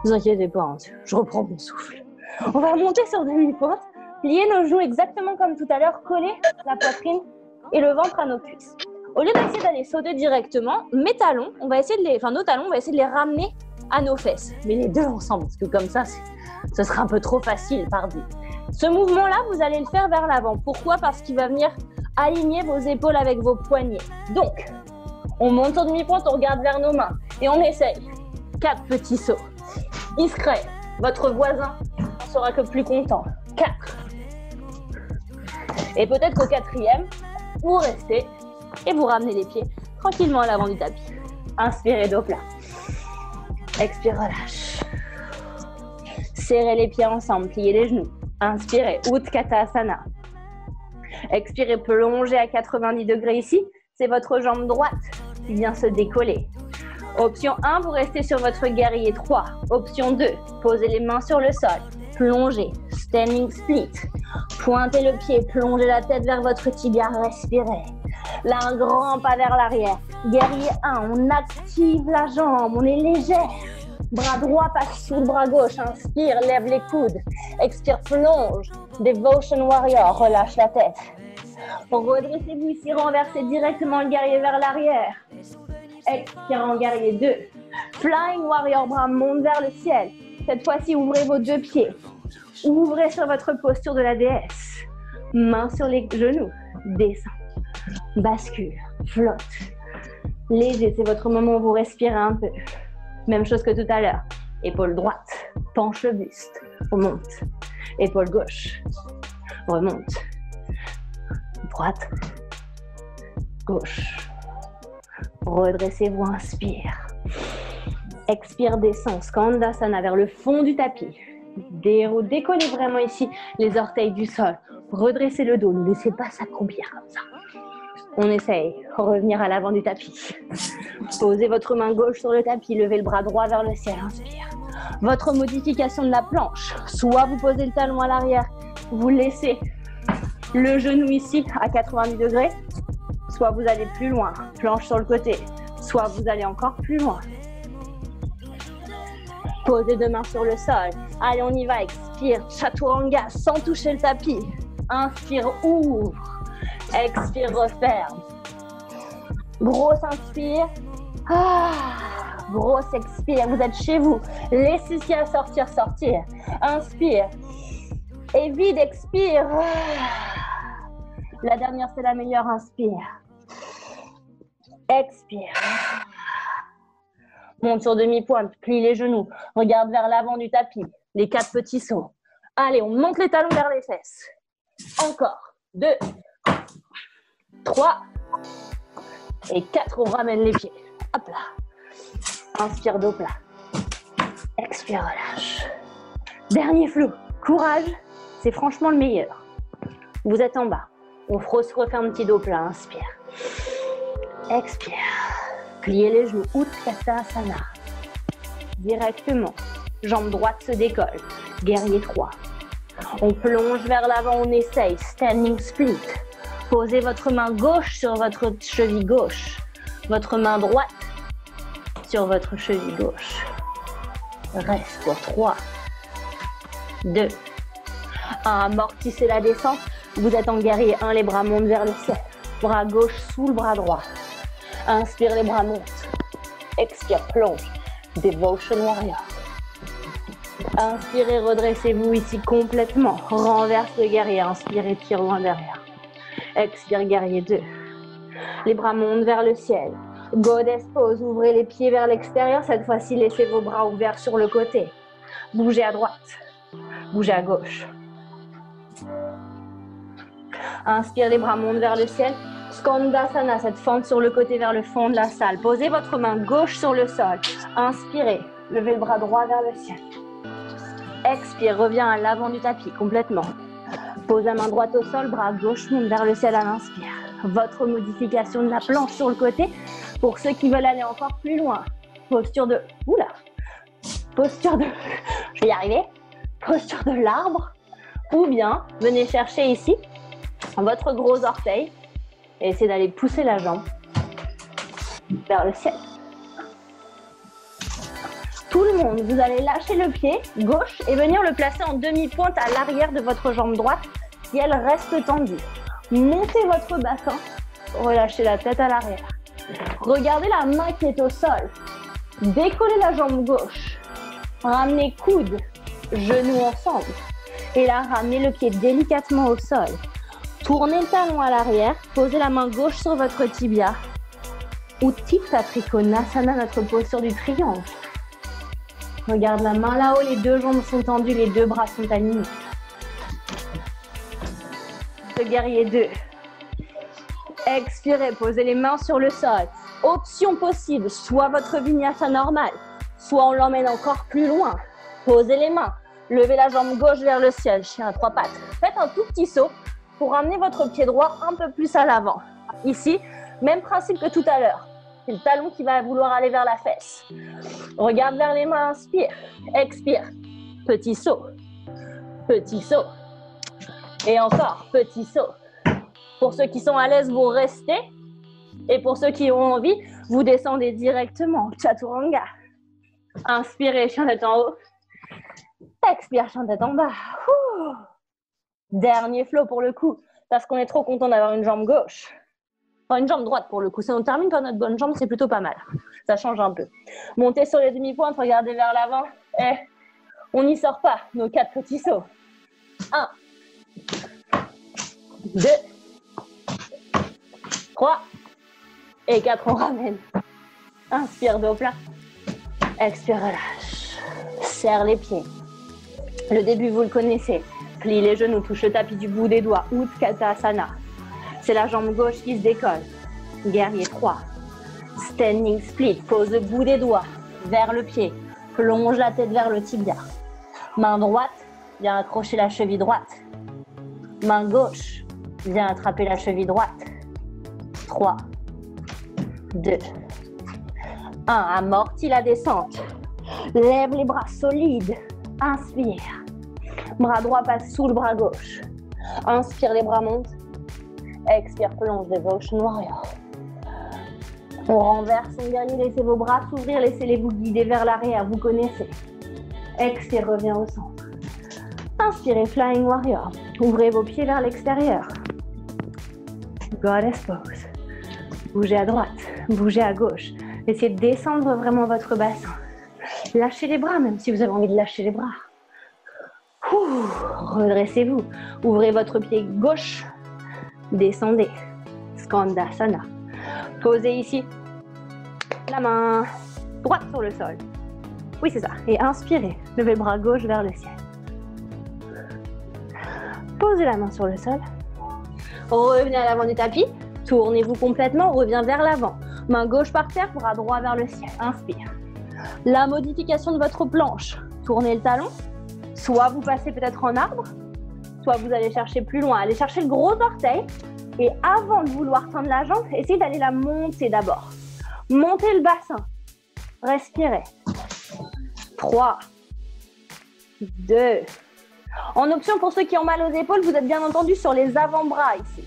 vous inquiétez pas, hein, je reprends mon souffle. On va monter sur demi-pointe, plier nos genoux exactement comme tout à l'heure, coller la poitrine et le ventre à nos cuisses. Au lieu d'essayer d'aller sauter directement, mes talons, on va essayer de les, nos talons, on va essayer de les ramener à nos fesses, mais les deux ensemble, parce que comme ça, ce sera un peu trop facile, pardon. Ce mouvement-là, vous allez le faire vers l'avant. Pourquoi? Parce qu'il va venir aligner vos épaules avec vos poignets. Donc, on monte sur demi-pointe, on regarde vers nos mains et on essaye. 4 petits sauts. Discret. Votre voisin sera que plus content. 4. Et peut-être qu'au 4e, vous restez et vous ramenez les pieds tranquillement à l'avant du tapis. Inspirez, dos plat. Expire, relâche. Serrez les pieds ensemble, pliez les genoux. Inspirez, Utkatasana. Expirez, plongez à 90 degrés ici. C'est votre jambe droite qui vient se décoller. Option 1, vous restez sur votre guerrier 3. Option 2, posez les mains sur le sol. Plongez, standing split. Pointez le pied, plongez la tête vers votre tibia, respirez. Là, un grand pas vers l'arrière. Guerrier 1, on active la jambe, on est légère. Bras droit passe sous le bras gauche, inspire, lève les coudes. Expire, plonge. Devotion Warrior, relâche la tête. Redressez-vous ici, renversez directement le guerrier vers l'arrière. Expire en guerrier 2. Flying Warrior, bras monte vers le ciel. Cette fois-ci, ouvrez vos 2 pieds. Ouvrez sur votre posture de la déesse. Mains sur les genoux. Descend. Bascule. Flotte. Léger, c'est votre moment où vous respirez un peu. Même chose que tout à l'heure. Épaule droite. Penche le buste. Remonte. Épaule gauche. Remonte. Droite. Gauche. Redressez-vous, inspire. Expire, descend. Skandasana vers le fond du tapis. Décollez vraiment ici les orteils du sol. Redressez le dos. Ne laissez pas s'accroupir comme ça. On essaye. Revenir à l'avant du tapis. Posez votre main gauche sur le tapis. Levez le bras droit vers le ciel. Inspire. Votre modification de la planche. Soit vous posez le talon à l'arrière. Vous laissez le genou ici à 90 degrés. Soit vous allez plus loin. Planche sur le côté. Soit vous allez encore plus loin. Posez 2 mains sur le sol. Allez, on y va. Expire. Chaturanga sans toucher le tapis. Inspire, ouvre. Expire, referme. Grosse inspire. Grosse expire. Vous êtes chez vous. Laissez-y à sortir, sortir. Inspire. Et vide, expire. La dernière, c'est la meilleure. Inspire. Expire. Monte sur demi-pointe, plie les genoux. Regarde vers l'avant du tapis. Les 4 petits sauts. Allez, on monte les talons vers les fesses. Encore. 2, 3 et 4. On ramène les pieds. Hop là. Inspire, dos plat. Expire, relâche. Dernier flot. Courage. C'est franchement le meilleur. Vous êtes en bas. On se refait un petit dos plat. Inspire. Expire. Pliez les genoux. Utkatasana. Directement. Jambe droite se décolle. Guerrier 3. On plonge vers l'avant. On essaye. Standing split. Posez votre main gauche sur votre cheville gauche. Votre main droite sur votre cheville gauche. Reste pour 3, 2, 1. Amortissez la descente. Vous êtes en guerrier 1. Les bras montent vers le ciel. Bras gauche sous le bras droit. Inspire, les bras montent. Expire, plonge. Devotion Warrior. Inspirez, redressez-vous ici complètement. Renverse le guerrier. Inspirez, tire loin derrière. Expire, guerrier 2. Les bras montent vers le ciel. Goddess pose. Ouvrez les pieds vers l'extérieur. Cette fois-ci, laissez vos bras ouverts sur le côté. Bougez à droite. Bougez à gauche. Inspire, les bras montent vers le ciel. Skandasana, cette fente sur le côté vers le fond de la salle. Posez votre main gauche sur le sol. Inspirez. Levez le bras droit vers le ciel. Expire, reviens à l'avant du tapis complètement. Pose la main droite au sol, bras gauche monte vers le ciel à l'inspire. Votre modification de la planche sur le côté. Pour ceux qui veulent aller encore plus loin, posture de... Oula! Posture de... Je vais y arriver. Posture de l'arbre. Ou bien, venez chercher ici votre gros orteil et essayez d'aller pousser la jambe vers le ciel. Tout le monde, vous allez lâcher le pied gauche et venir le placer en demi-pointe à l'arrière de votre jambe droite si elle reste tendue. Montez votre bassin, relâchez la tête à l'arrière. Regardez la main qui est au sol. Décollez la jambe gauche. Ramenez coude, genoux ensemble. Et là, ramenez le pied délicatement au sol. Tournez le talon à l'arrière. Posez la main gauche sur votre tibia. Utthita Trikonasana, notre posture du triangle. Regarde la main là-haut, les deux jambes sont tendues, les deux bras sont alignés. Le guerrier 2. Expirez, posez les mains sur le sol. Option possible, soit votre vinyasa normal, soit on l'emmène encore plus loin. Posez les mains, levez la jambe gauche vers le ciel, chien à trois pattes. Faites un tout petit saut pour ramener votre pied droit un peu plus à l'avant. Ici, même principe que tout à l'heure. C'est le talon qui va vouloir aller vers la fesse. Regarde vers les mains, inspire, expire. Petit saut, petit saut. Et encore, petit saut. Pour ceux qui sont à l'aise, vous restez. Et pour ceux qui ont envie, vous descendez directement. Chaturanga. Inspirez, chien tête en haut. Expire, chien tête en bas. Ouh. Dernier flow pour le coup, parce qu'on est trop content d'avoir une jambe gauche. Enfin, une jambe droite pour le coup. Si on termine par notre bonne jambe, c'est plutôt pas mal. Ça change un peu. Montez sur les demi-pointes, regardez vers l'avant. Et on n'y sort pas, nos 4 petits sauts. 1, 2, 3 et 4, on ramène. Inspire, dos plat. Expire, relâche. Serre les pieds. Le début, vous le connaissez. Plie les genoux, touche le tapis du bout des doigts. Utkatasana. C'est la jambe gauche qui se décolle. Guerrier 3. Standing split. Pose le bout des doigts vers le pied. Plonge la tête vers le tibia. Main droite, viens accrocher la cheville droite. Main gauche, viens attraper la cheville droite. 3, 2, 1. Amortis la descente. Lève les bras solides. Inspire. Bras droit passe sous le bras gauche. Inspire, les bras montent. Expire, plonge, Devotion Warrior. On renverse, on guerrier, laissez vos bras s'ouvrir, laissez-les vous guider vers l'arrière, vous connaissez. Expire, reviens au centre. Inspirez, Flying Warrior. Ouvrez vos pieds vers l'extérieur. Goddess Pose. Bougez à droite, bougez à gauche. Essayez de descendre vraiment votre bassin. Lâchez les bras, même si vous avez envie de lâcher les bras. Redressez-vous. Ouvrez votre pied gauche. Descendez. Skandasana. Posez ici. La main droite sur le sol. Oui, c'est ça. Et inspirez. Levez le bras gauche vers le ciel. Posez la main sur le sol. Revenez à l'avant du tapis. Tournez-vous complètement. Reviens vers l'avant. Main gauche par terre, bras droit vers le ciel. Inspire. La modification de votre planche. Tournez le talon. Soit vous passez peut-être en arbre, soit vous allez chercher plus loin. Allez chercher le gros orteil. Et avant de vouloir tendre la jambe, essayez d'aller la monter d'abord. Montez le bassin. Respirez. 3, 2. En option, pour ceux qui ont mal aux épaules, vous êtes bien entendu sur les avant-bras ici.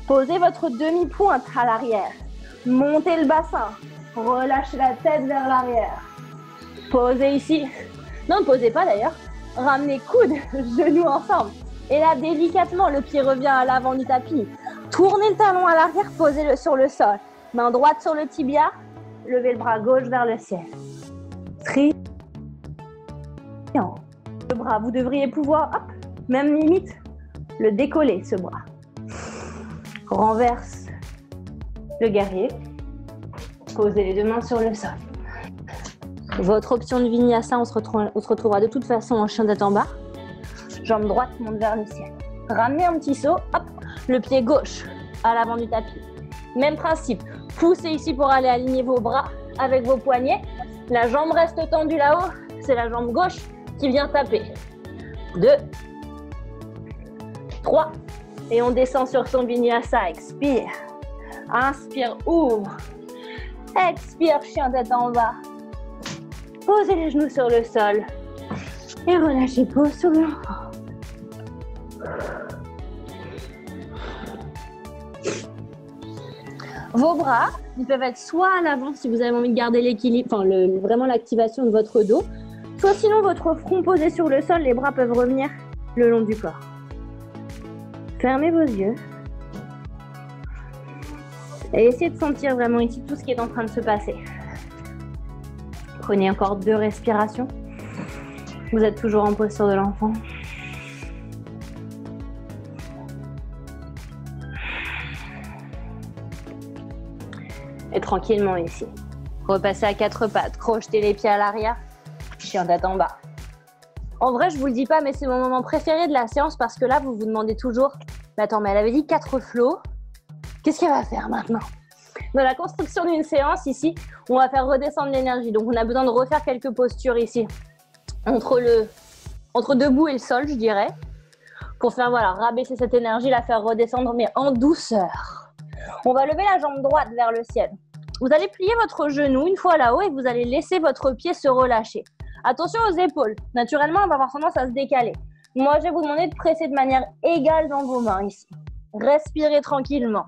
Posez votre demi-pointe à l'arrière. Montez le bassin. Relâchez la tête vers l'arrière. Posez ici. Non, ne posez pas d'ailleurs. Ramenez coude, genoux ensemble. Et là, délicatement, le pied revient à l'avant du tapis. Tournez le talon à l'arrière, posez-le sur le sol. Main droite sur le tibia. Levez le bras gauche vers le ciel. Triangle. Le bras, vous devriez pouvoir, hop, même limite, le décoller, ce bras. Renverse le guerrier. Posez les deux mains sur le sol. Votre option de vinyasa, on se retrouvera de toute façon en chien tête en bas. Jambe droite monte vers le ciel. Ramenez un petit saut, hop, le pied gauche à l'avant du tapis. Même principe, poussez ici pour aller aligner vos bras avec vos poignets. La jambe reste tendue là-haut, c'est la jambe gauche qui vient taper. 2, 3, et on descend sur son vinyasa, expire. Inspire, ouvre. Expire, chien tête en bas. Posez les genoux sur le sol. Et relâchez, pause sur l'enfant. Vos bras, ils peuvent être soit à l'avant si vous avez envie de garder l'équilibre, enfin vraiment l'activation de votre dos, soit sinon votre front posé sur le sol, les bras peuvent revenir le long du corps. Fermez vos yeux. Et essayez de sentir vraiment ici tout ce qui est en train de se passer. Prenez encore 2 respirations. Vous êtes toujours en posture de l'enfant. Et tranquillement ici. Repassez à 4 pattes, crochetez les pieds à l'arrière, chien tête en bas. En vrai, je vous le dis pas, mais c'est mon moment préféré de la séance parce que là, vous vous demandez toujours, mais attends, mais elle avait dit 4 flots, qu'est-ce qu'elle va faire maintenant? Dans la construction d'une séance ici, on va faire redescendre l'énergie. Donc, on a besoin de refaire quelques postures ici, entre debout et le sol, je dirais, pour faire, voilà, rabaisser cette énergie, la faire redescendre, mais en douceur. On va lever la jambe droite vers le ciel. Vous allez plier votre genou une fois là-haut et vous allez laisser votre pied se relâcher. Attention aux épaules. Naturellement, on va avoir tendance à se décaler. Moi, je vais vous demander de presser de manière égale dans vos mains ici. Respirez tranquillement.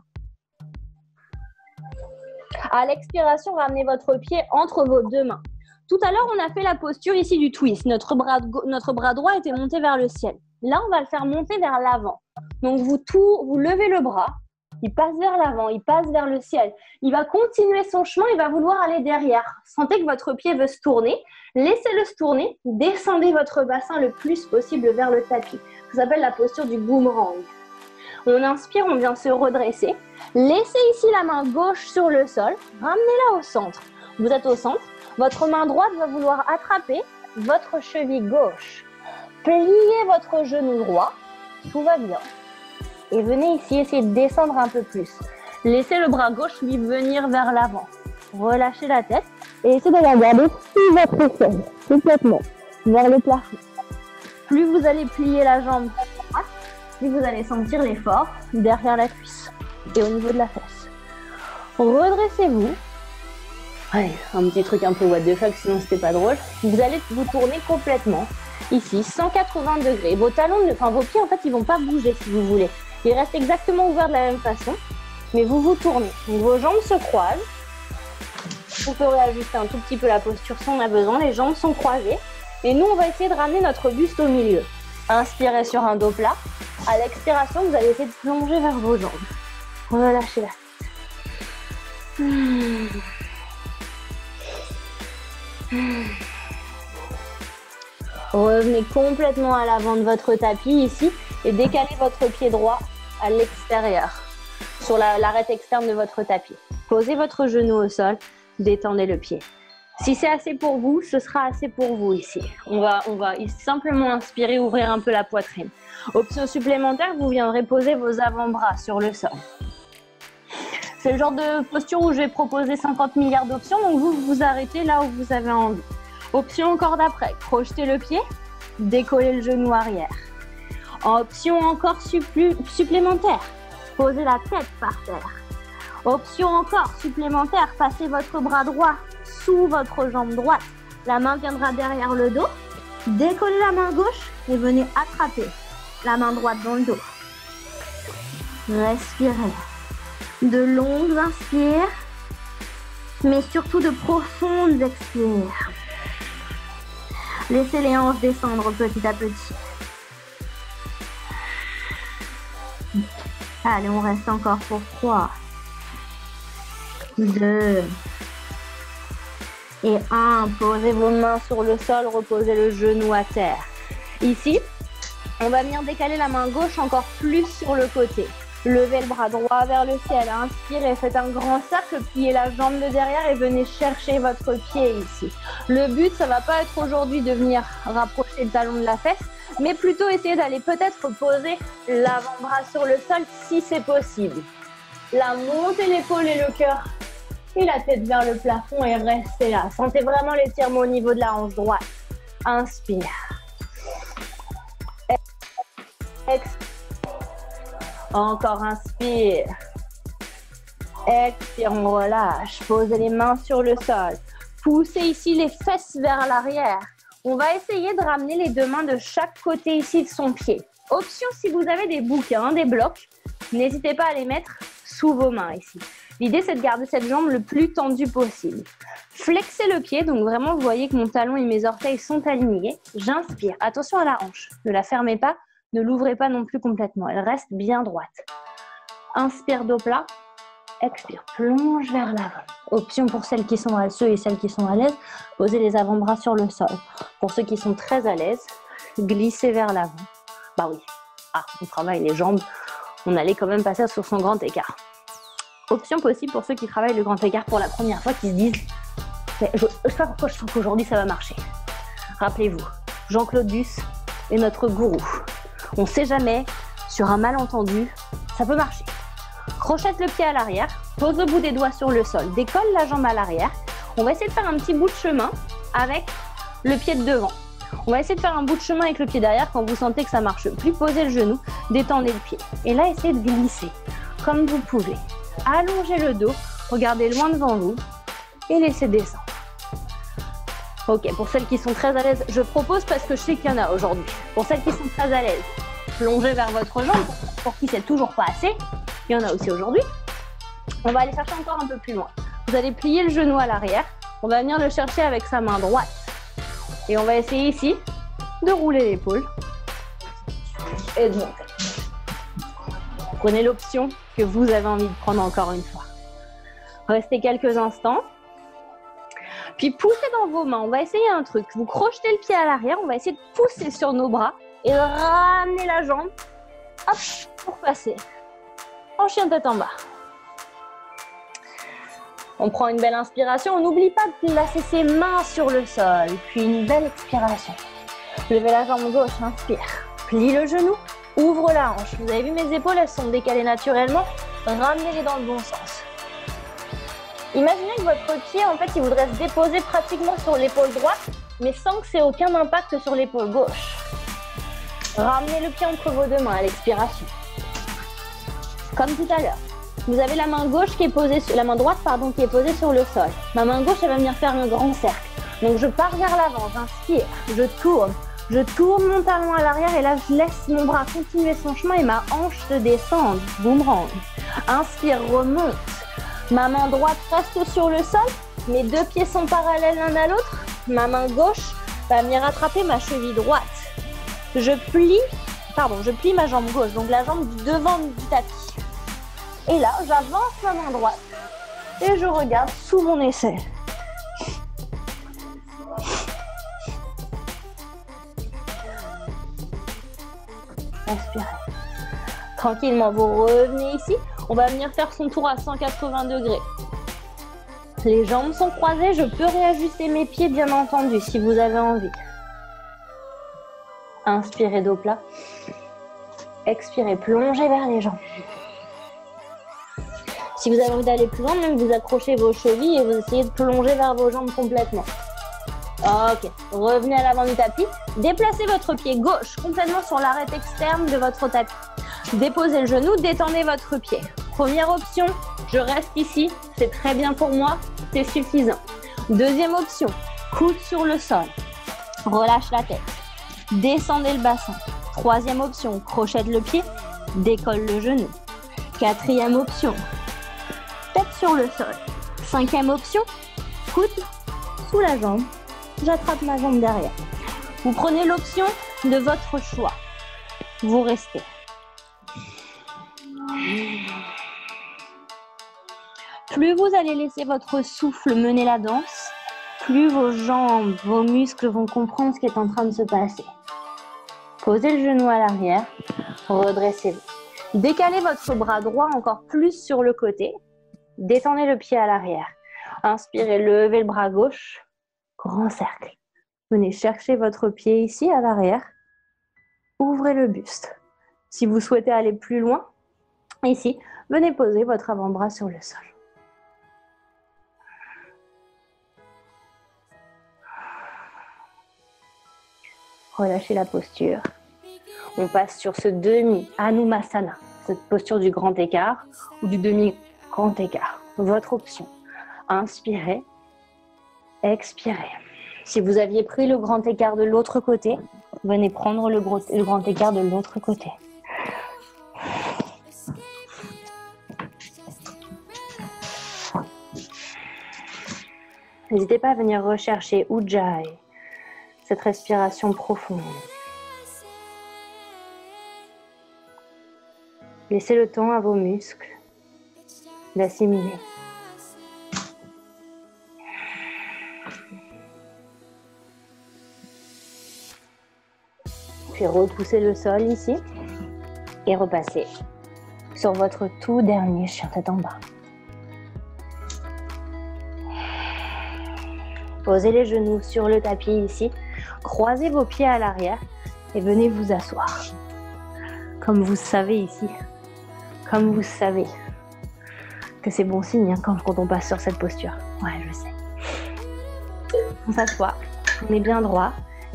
À l'expiration, ramenez votre pied entre vos 2 mains. Tout à l'heure, on a fait la posture ici du twist. Notre bras droit était monté vers le ciel. Là, on va le faire monter vers l'avant. Donc, vous levez le bras. Il passe vers l'avant, il passe vers le ciel. Il va continuer son chemin, il va vouloir aller derrière. Sentez que votre pied veut se tourner. Laissez-le se tourner. Descendez votre bassin le plus possible vers le tapis. Ça s'appelle la posture du boomerang. On inspire, on vient se redresser. Laissez ici la main gauche sur le sol. Ramenez-la au centre. Vous êtes au centre. Votre main droite va vouloir attraper votre cheville gauche. Pliez votre genou droit. Tout va bien. Et venez ici essayer de descendre un peu plus. Laissez le bras gauche lui venir vers l'avant. Relâchez la tête et essayez de la garder sur votre sol, complètement, vers le plafond. Plus vous allez plier la jambe droite, plus vous allez sentir l'effort derrière la cuisse et au niveau de la fesse. Redressez-vous. Allez, un petit truc un peu what the fuck, sinon c'était pas drôle. Vous allez vous tourner complètement. Ici, 180 degrés. Vos pieds, en fait, ils vont pas bouger si vous voulez. Ils restent exactement ouverts de la même façon, mais vous vous tournez. Donc, vos jambes se croisent. Vous pourrez ajuster un tout petit peu la posture si on a besoin. Les jambes sont croisées. Et nous, on va essayer de ramener notre buste au milieu. Inspirez sur un dos plat. À l'expiration, vous allez essayer de plonger vers vos jambes. Relâchez la tête. Revenez complètement à l'avant de votre tapis ici et décalez votre pied droit à l'extérieur, sur l'arête externe de votre tapis. Posez votre genou au sol, détendez le pied. Si c'est assez pour vous, ce sera assez pour vous ici. On va simplement inspirer, ouvrir un peu la poitrine. Option supplémentaire, vous viendrez poser vos avant-bras sur le sol. C'est le genre de posture où je vais proposer 50 milliards d'options, donc vous vous arrêtez là où vous avez envie. Option encore d'après, crochetez le pied, décollez le genou arrière. Option encore supplémentaire, posez la tête par terre. Option encore supplémentaire, passez votre bras droit sous votre jambe droite. La main viendra derrière le dos. Décollez la main gauche et venez attraper la main droite dans le dos. Respirez. De longues inspires, mais surtout de profondes expires. Laissez les hanches descendre petit à petit. Allez, on reste encore pour 3, 2 et 1. Posez vos mains sur le sol, reposez le genou à terre. Ici, on va venir décaler la main gauche encore plus sur le côté. Levez le bras droit vers le ciel, inspirez, faites un grand cercle, pliez la jambe de derrière et venez chercher votre pied ici. Le but, ça va pas être aujourd'hui de venir rapprocher le talon de la fesse, mais plutôt essayer d'aller peut-être poser l'avant-bras sur le sol si c'est possible. Là, montez l'épaule et le cœur et la tête vers le plafond et restez là. Sentez vraiment l'étirement au niveau de la hanche droite. Inspire. Expire. Encore inspire. Expire, on relâche. Posez les mains sur le sol. Poussez ici les fesses vers l'arrière. On va essayer de ramener les deux mains de chaque côté ici de son pied. Option, si vous avez des bouquins, des blocs, n'hésitez pas à les mettre sous vos mains ici. L'idée, c'est de garder cette jambe le plus tendue possible. Flexez le pied, donc vraiment, vous voyez que mon talon et mes orteils sont alignés. J'inspire. Attention à la hanche. Ne la fermez pas, ne l'ouvrez pas non plus complètement. Elle reste bien droite. Inspire, dos plat. Expire, plonge vers l'avant. Option pour ceux et celles qui sont à l'aise, posez les avant-bras sur le sol. Pour ceux qui sont très à l'aise, glissez vers l'avant. Bah oui, on travaille les jambes, on allait quand même passer sur son grand écart. Option possible pour ceux qui travaillent le grand écart pour la première fois, qui se disent « Je sais pas pourquoi je sens qu'aujourd'hui ça va marcher ». Rappelez-vous, Jean-Claude Duss est notre gourou. On ne sait jamais, sur un malentendu, ça peut marcher. Crochette le pied à l'arrière, pose le bout des doigts sur le sol, décolle la jambe à l'arrière. On va essayer de faire un petit bout de chemin avec le pied de devant. On va essayer de faire un bout de chemin avec le pied derrière quand vous sentez que ça marche plus. Posez le genou, détendez le pied. Et là, essayez de glisser comme vous pouvez. Allongez le dos, regardez loin devant vous et laissez descendre. Ok, pour celles qui sont très à l'aise, je propose parce que je sais qu'il y en a aujourd'hui. Pour celles qui sont très à l'aise, plongez vers votre jambe. Pour qui c'est toujours pas assez, il y en a aussi aujourd'hui. On va aller chercher encore un peu plus loin. Vous allez plier le genou à l'arrière. On va venir le chercher avec sa main droite. Et on va essayer ici de rouler l'épaule et de monter. Prenez l'option que vous avez envie de prendre encore une fois. Restez quelques instants. Puis poussez dans vos mains. On va essayer un truc. Vous crochetez le pied à l'arrière. On va essayer de pousser sur nos bras et de ramener la jambe. Hop, pour passer. En chien tête en bas. On prend une belle inspiration. On n'oublie pas de placer ses mains sur le sol. Puis une belle expiration. Levez la jambe gauche, inspire. Plie le genou, ouvre la hanche. Vous avez vu mes épaules, elles sont décalées naturellement. Ramenez-les dans le bon sens. Imaginez que votre pied, en fait, il voudrait se déposer pratiquement sur l'épaule droite, mais sans que c'est aucun impact sur l'épaule gauche. Ramenez le pied entre vos deux mains à l'expiration. Comme tout à l'heure. Vous avez la main gauche qui est posée, la main droite pardon, qui est posée sur le sol. Ma main gauche, elle va venir faire un grand cercle. Donc je pars vers l'avant, j'inspire, je tourne mon talon à l'arrière et là je laisse mon bras continuer son chemin et ma hanche se descendre. Boomerang. Inspire, remonte. Ma main droite reste sur le sol, mes deux pieds sont parallèles l'un à l'autre. Ma main gauche va venir attraper ma cheville droite. Je plie ma jambe gauche, donc la jambe du devant du tapis. Et là, j'avance ma main droite et je regarde sous mon aisselle. Inspirez. Tranquillement, vous revenez ici. On va venir faire son tour à 180 degrés. Les jambes sont croisées. Je peux réajuster mes pieds, bien entendu, si vous avez envie. Inspirez, dos plat. Expirez, plongez vers les jambes. Si vous avez envie d'aller plus loin, même vous accrochez vos chevilles et vous essayez de plonger vers vos jambes complètement. Ok, revenez à l'avant du tapis. Déplacez votre pied gauche complètement sur l'arête externe de votre tapis. Déposez le genou, détendez votre pied. Première option, je reste ici, c'est très bien pour moi, c'est suffisant. Deuxième option, coude sur le sol, relâche la tête, descendez le bassin. Troisième option, crochette le pied, décolle le genou. Quatrième option, tête sur le sol. Cinquième option, coude sous la jambe, j'attrape ma jambe derrière. Vous prenez l'option de votre choix. Vous restez. Plus vous allez laisser votre souffle mener la danse, plus vos jambes, vos muscles vont comprendre ce qui est en train de se passer. Posez le genou à l'arrière, redressez-vous. Décalez votre bras droit encore plus sur le côté. Détendez le pied à l'arrière. Inspirez, levez le bras gauche. Grand cercle. Venez chercher votre pied ici à l'arrière. Ouvrez le buste. Si vous souhaitez aller plus loin, ici, venez poser votre avant-bras sur le sol. Relâchez la posture. On passe sur ce demi Anusasana, cette posture du grand écart ou du demi-grand écart. votre option. Inspirez, expirez. Si vous aviez pris le grand écart de l'autre côté, venez prendre le grand écart de l'autre côté. N'hésitez pas à venir rechercher Ujjayi, cette respiration profonde. Laissez le temps à vos muscles d'assimiler. Puis retoussez le sol ici et repassez sur votre tout dernier chien tête en bas. Posez les genoux sur le tapis ici, croisez vos pieds à l'arrière et venez vous asseoir. Comme vous savez ici, comme vous savez que c'est bon signe hein, quand on passe sur cette posture. Ouais, je sais. On s'assoit, on est bien droit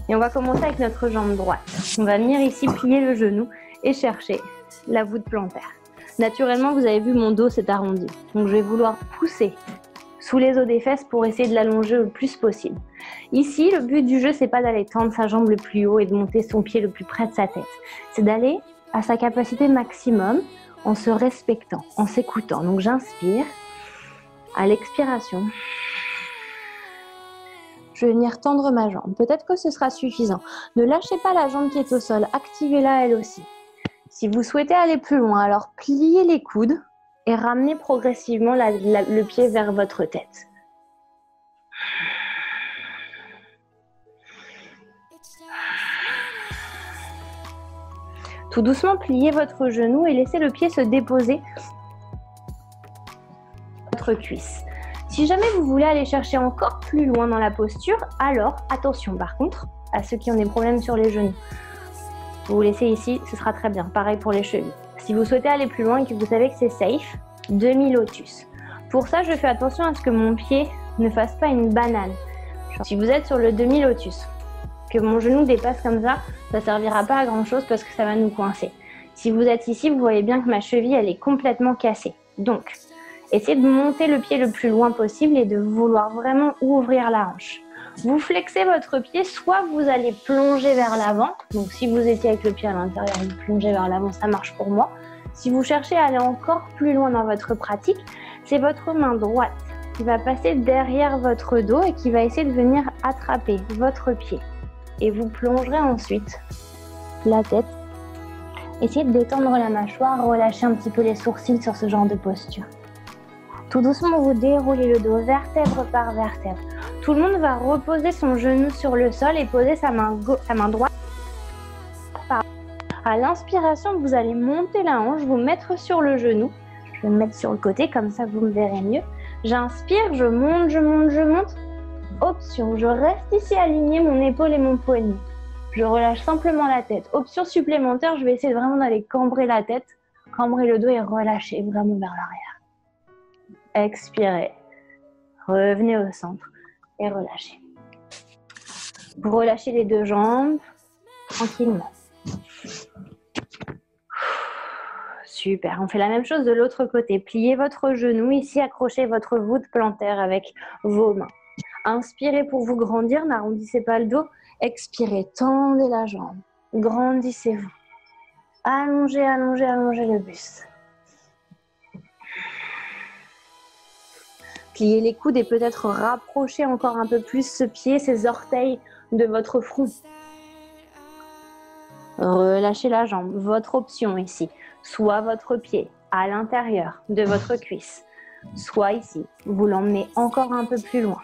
et on va commencer avec notre jambe droite. On va venir ici plier le genou et chercher la voûte plantaire. Naturellement, vous avez vu, mon dos s'est arrondi. Donc, je vais vouloir pousser sous les os des fesses pour essayer de l'allonger le plus possible. Ici, le but du jeu, c'est pas d'aller tendre sa jambe le plus haut et de monter son pied le plus près de sa tête. C'est d'aller à sa capacité maximum en se respectant, en s'écoutant. Donc, j'inspire. À l'expiration, je vais venir tendre ma jambe. Peut-être que ce sera suffisant. Ne lâchez pas la jambe qui est au sol. Activez-la elle aussi. Si vous souhaitez aller plus loin, alors pliez les coudes et ramenez progressivement le pied vers votre tête. Tout doucement, pliez votre genou et laissez le pied se déposer sur votre cuisse. Si jamais vous voulez aller chercher encore plus loin dans la posture, alors attention par contre à ceux qui ont des problèmes sur les genoux. Vous laissez ici, ce sera très bien. Pareil pour les chevilles. Si vous souhaitez aller plus loin et que vous savez que c'est safe, demi-lotus. Pour ça, je fais attention à ce que mon pied ne fasse pas une banane. Si vous êtes sur le demi-lotus, que mon genou dépasse comme ça, ça ne servira pas à grand chose parce que ça va nous coincer. Si vous êtes ici, vous voyez bien que ma cheville, elle est complètement cassée. Donc, essayez de monter le pied le plus loin possible et de vouloir vraiment ouvrir la hanche. Vous flexez votre pied, soit vous allez plonger vers l'avant. Donc, si vous étiez avec le pied à l'intérieur, vous plongez vers l'avant, ça marche pour moi. Si vous cherchez à aller encore plus loin dans votre pratique, c'est votre main droite qui va passer derrière votre dos et qui va essayer de venir attraper votre pied. Et vous plongerez ensuite la tête. Essayez de détendre la mâchoire, relâchez un petit peu les sourcils sur ce genre de posture. Tout doucement, vous déroulez le dos, vertèbre par vertèbre. Tout le monde va reposer son genou sur le sol et poser sa main droite. À l'inspiration, vous allez monter la hanche, vous mettre sur le genou. Je vais me mettre sur le côté, comme ça vous me verrez mieux. J'inspire, je monte, je monte, je monte. Option, je reste ici aligné, mon épaule et mon poignet. Je relâche simplement la tête. Option supplémentaire, je vais essayer vraiment d'aller cambrer la tête, cambrer le dos et relâcher vraiment vers l'arrière. Expirez. Revenez au centre et relâchez. Vous relâchez les deux jambes tranquillement. Super, on fait la même chose de l'autre côté. Pliez votre genou, ici accrochez votre voûte plantaire avec vos mains. Inspirez pour vous grandir, n'arrondissez pas le dos. Expirez, tendez la jambe, grandissez-vous. Allongez, allongez, allongez le buste. Pliez les coudes et peut-être rapprochez encore un peu plus ce pied, ces orteils de votre front. Relâchez la jambe, votre option ici. Soit votre pied à l'intérieur de votre cuisse, soit ici, vous l'emmenez encore un peu plus loin.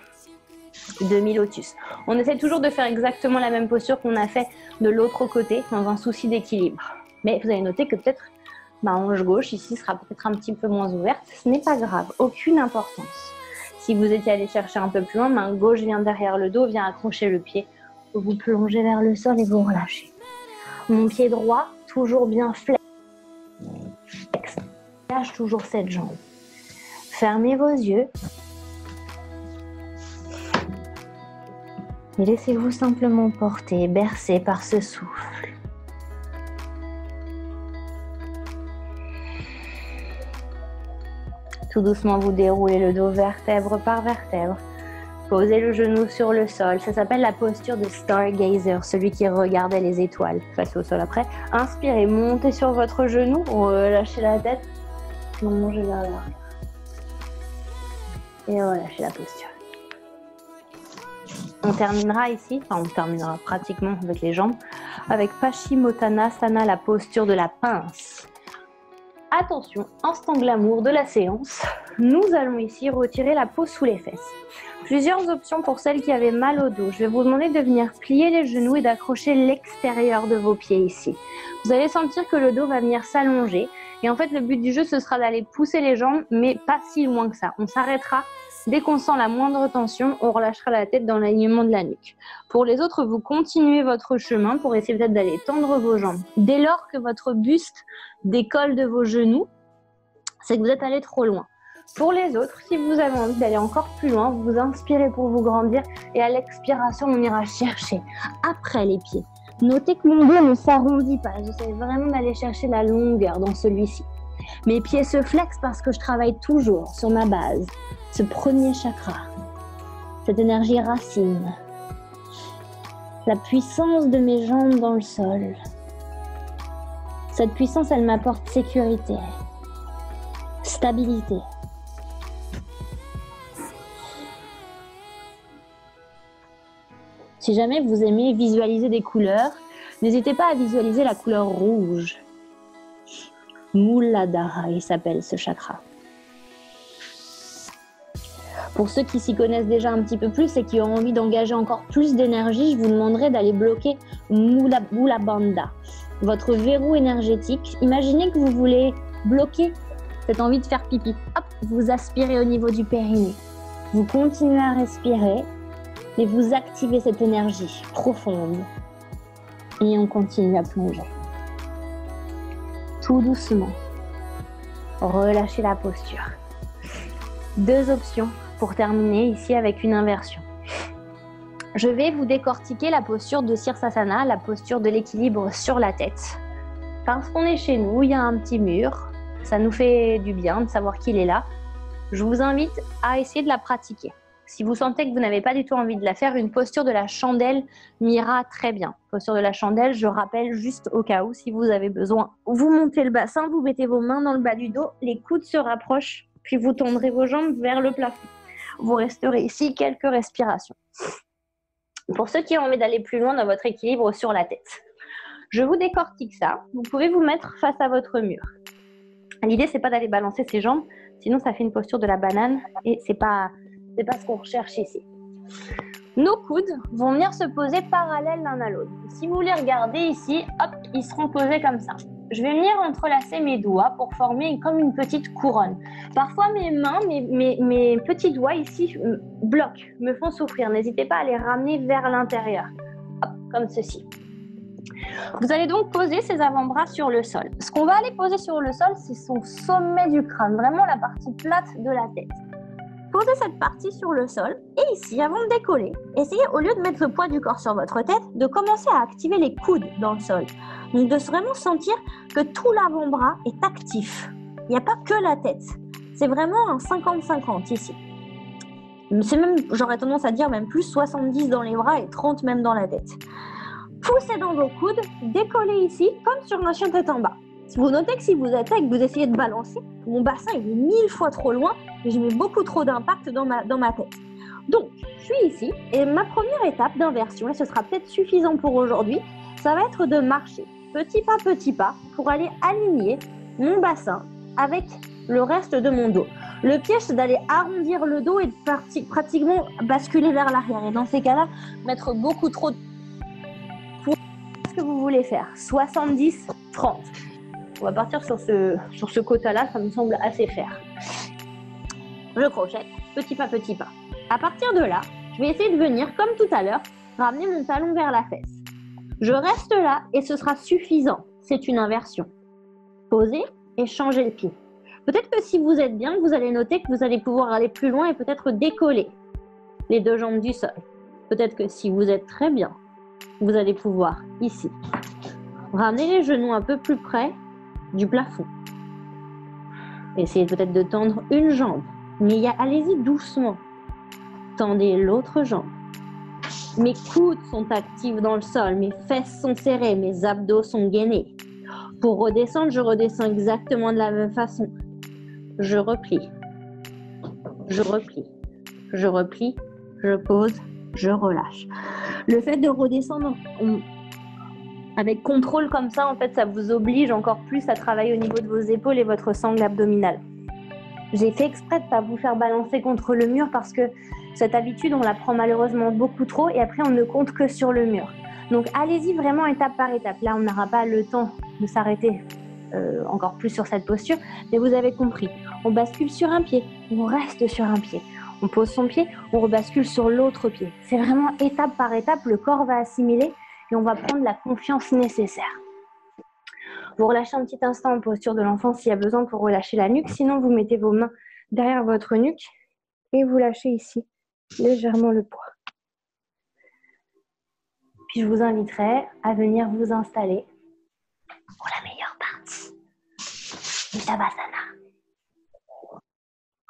Demi-lotus. On essaie toujours de faire exactement la même posture qu'on a fait de l'autre côté dans un souci d'équilibre. Mais vous allez noter que peut-être ma hanche gauche ici sera peut-être un petit peu moins ouverte. Ce n'est pas grave, aucune importance. Si vous étiez allé chercher un peu plus loin, main gauche vient derrière le dos, vient accrocher le pied. Vous plongez vers le sol et vous relâchez. Mon pied droit, toujours bien flex. Lâche toujours cette jambe. Fermez vos yeux. Et laissez-vous simplement porter, bercer par ce souffle. Tout Tout doucement, vous déroulez le dos vertèbre par vertèbre. Posez le genou sur le sol. Ça s'appelle la posture de Stargazer, celui qui regardait les étoiles face au sol. Après, inspirez, montez sur votre genou, relâchez la tête, plongez vers l'arrière. Et relâchez la posture. On terminera ici, enfin on terminera pratiquement avec les jambes, avec Paschimottanasana, la posture de la pince. Attention, instant glamour de la séance, nous allons ici retirer la peau sous les fesses. Plusieurs options pour celles qui avaient mal au dos. Je vais vous demander de venir plier les genoux et d'accrocher l'extérieur de vos pieds ici. Vous allez sentir que le dos va venir s'allonger. Et en fait, le but du jeu, ce sera d'aller pousser les jambes, mais pas si loin que ça. On s'arrêtera dès qu'on sent la moindre tension, on relâchera la tête dans l'alignement de la nuque. Pour les autres, vous continuez votre chemin pour essayer peut-être d'aller tendre vos jambes. Dès lors que votre buste décolle de vos genoux, c'est que vous êtes allé trop loin. Pour les autres, si vous avez envie d'aller encore plus loin, vous inspirez pour vous grandir et à l'expiration, on ira chercher après les pieds. Notez que mon dos ne s'arrondit pas. J'essaie vraiment d'aller chercher la longueur dans celui-ci. Mes pieds se flexent parce que je travaille toujours sur ma base, ce premier chakra, cette énergie racine, la puissance de mes jambes dans le sol. Cette puissance, elle m'apporte sécurité, stabilité. Si jamais vous aimez visualiser des couleurs, n'hésitez pas à visualiser la couleur rouge. Muladhara, il s'appelle ce chakra. Pour ceux qui s'y connaissent déjà un petit peu plus et qui ont envie d'engager encore plus d'énergie, je vous demanderai d'aller bloquer Mula Bandha, votre verrou énergétique. Imaginez que vous voulez bloquer cette envie de faire pipi. Hop, vous aspirez au niveau du périnée. Vous continuez à respirer et vous activez cette énergie profonde. Et on continue à plonger. Tout doucement. Relâchez la posture. Deux options pour terminer ici avec une inversion. Je vais vous décortiquer la posture de Sirsasana, la posture de l'équilibre sur la tête. Parce qu'on est chez nous, il y a un petit mur. Ça nous fait du bien de savoir qu'il est là. Je vous invite à essayer de la pratiquer. Si vous sentez que vous n'avez pas du tout envie de la faire, une posture de la chandelle m'ira très bien. Posture de la chandelle, je rappelle juste au cas où, si vous avez besoin. Vous montez le bassin, vous mettez vos mains dans le bas du dos, les coudes se rapprochent, puis vous tendrez vos jambes vers le plafond. Vous resterez ici quelques respirations. Pour ceux qui ont envie d'aller plus loin dans votre équilibre sur la tête, je vous décortique ça. Vous pouvez vous mettre face à votre mur. L'idée, c'est pas d'aller balancer ses jambes, sinon ça fait une posture de la banane et c'est pas ce qu'on recherche ici. Nos coudes vont venir se poser parallèles l'un à l'autre. Si vous les regardez ici, hop, ils seront posés comme ça. Je vais venir entrelacer mes doigts pour former comme une petite couronne. Parfois, mes mains, mes petits doigts ici bloquent, me font souffrir. N'hésitez pas à les ramener vers l'intérieur, hop, comme ceci. Vous allez donc poser ces avant-bras sur le sol. Ce qu'on va aller poser sur le sol, c'est son sommet du crâne, vraiment la partie plate de la tête. Posez cette partie sur le sol et ici, avant de décoller, essayez au lieu de mettre le poids du corps sur votre tête, de commencer à activer les coudes dans le sol. Donc de vraiment sentir que tout l'avant-bras est actif. Il n'y a pas que la tête. C'est vraiment un 50-50 ici. C'est même, j'aurais tendance à dire même plus 70 dans les bras et 30 même dans la tête. Poussez dans vos coudes, décollez ici comme sur un chien tête en bas. Si vous notez que si vous êtes là et que vous essayez de balancer, mon bassin il est 1000 fois trop loin et je mets beaucoup trop d'impact dans ma tête. Donc, je suis ici et ma première étape d'inversion, et ce sera peut-être suffisant pour aujourd'hui, ça va être de marcher petit pas pour aller aligner mon bassin avec le reste de mon dos. Le piège, c'est d'aller arrondir le dos et de pratiquement basculer vers l'arrière. Et dans ces cas-là, mettre beaucoup trop de... Ce que vous voulez faire, 70-30. On va partir sur ce quota-là, ça me semble assez faire. Je crochette, petit pas. À partir de là, je vais essayer de venir, comme tout à l'heure, ramener mon talon vers la fesse. Je reste là et ce sera suffisant. C'est une inversion. Posez et changez le pied. Peut-être que si vous êtes bien, vous allez noter que vous allez pouvoir aller plus loin et peut-être décoller les deux jambes du sol. Peut-être que si vous êtes très bien, vous allez pouvoir, ici, ramener les genoux un peu plus près du plafond. Essayez peut-être de tendre une jambe, mais allez-y doucement. Tendez l'autre jambe. Mes coudes sont actifs dans le sol, mes fesses sont serrées, mes abdos sont gainés. Pour redescendre, je redescends exactement de la même façon. Je replie, je replie, je replie, je pose, je relâche. Le fait de redescendre avec contrôle comme ça, en fait, ça vous oblige encore plus à travailler au niveau de vos épaules et votre sangle abdominale. J'ai fait exprès de ne pas vous faire balancer contre le mur parce que cette habitude, on la prend malheureusement beaucoup trop et après, on ne compte que sur le mur. Donc, allez-y vraiment étape par étape. Là, on n'aura pas le temps de s'arrêter encore plus sur cette posture, mais vous avez compris. On bascule sur un pied, on reste sur un pied. On pose son pied, on rebascule sur l'autre pied. C'est vraiment étape par étape, le corps va assimiler et on va prendre la confiance nécessaire. Vous relâchez un petit instant en posture de l'enfant s'il y a besoin pour relâcher la nuque. Sinon, vous mettez vos mains derrière votre nuque et vous lâchez ici légèrement le poids. Puis je vous inviterai à venir vous installer pour la meilleure partie du Savasana.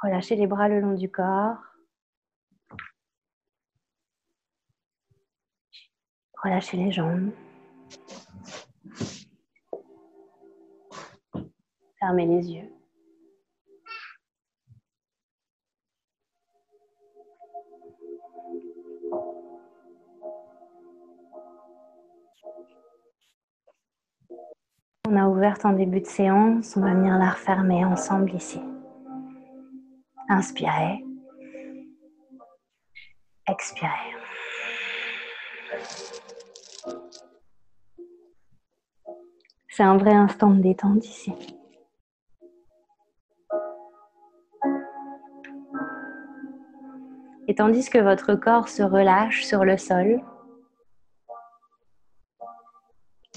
Relâchez les bras le long du corps. Relâchez les jambes. Fermez les yeux. On a ouvert en début de séance, on va venir la refermer ensemble ici. Inspirez. Expirez. C'est un vrai instant de détente ici. Et tandis que votre corps se relâche sur le sol,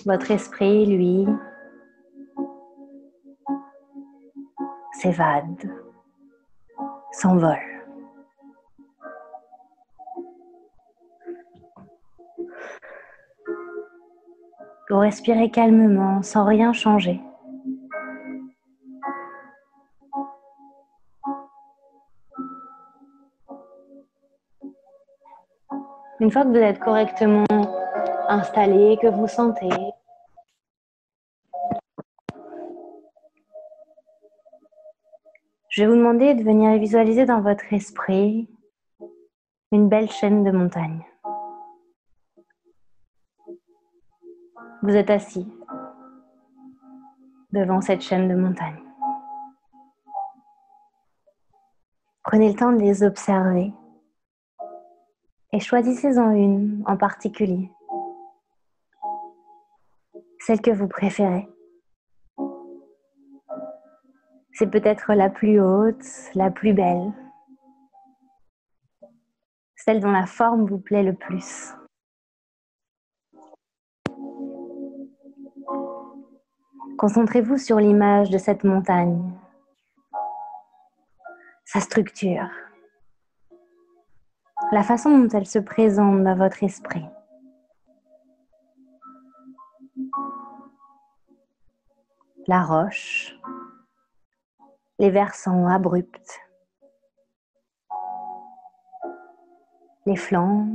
votre esprit, lui, s'évade, s'envole. Vous respirez calmement, sans rien changer. Une fois que vous êtes correctement installé, que vous sentez, je vais vous demander de venir visualiser dans votre esprit une belle chaîne de montagnes. Vous êtes assis devant cette chaîne de montagnes. Prenez le temps de les observer et choisissez-en une en particulier, celle que vous préférez. C'est peut-être la plus haute, la plus belle, celle dont la forme vous plaît le plus. Concentrez-vous sur l'image de cette montagne, sa structure, la façon dont elle se présente dans votre esprit. La roche, les versants abrupts, les flancs,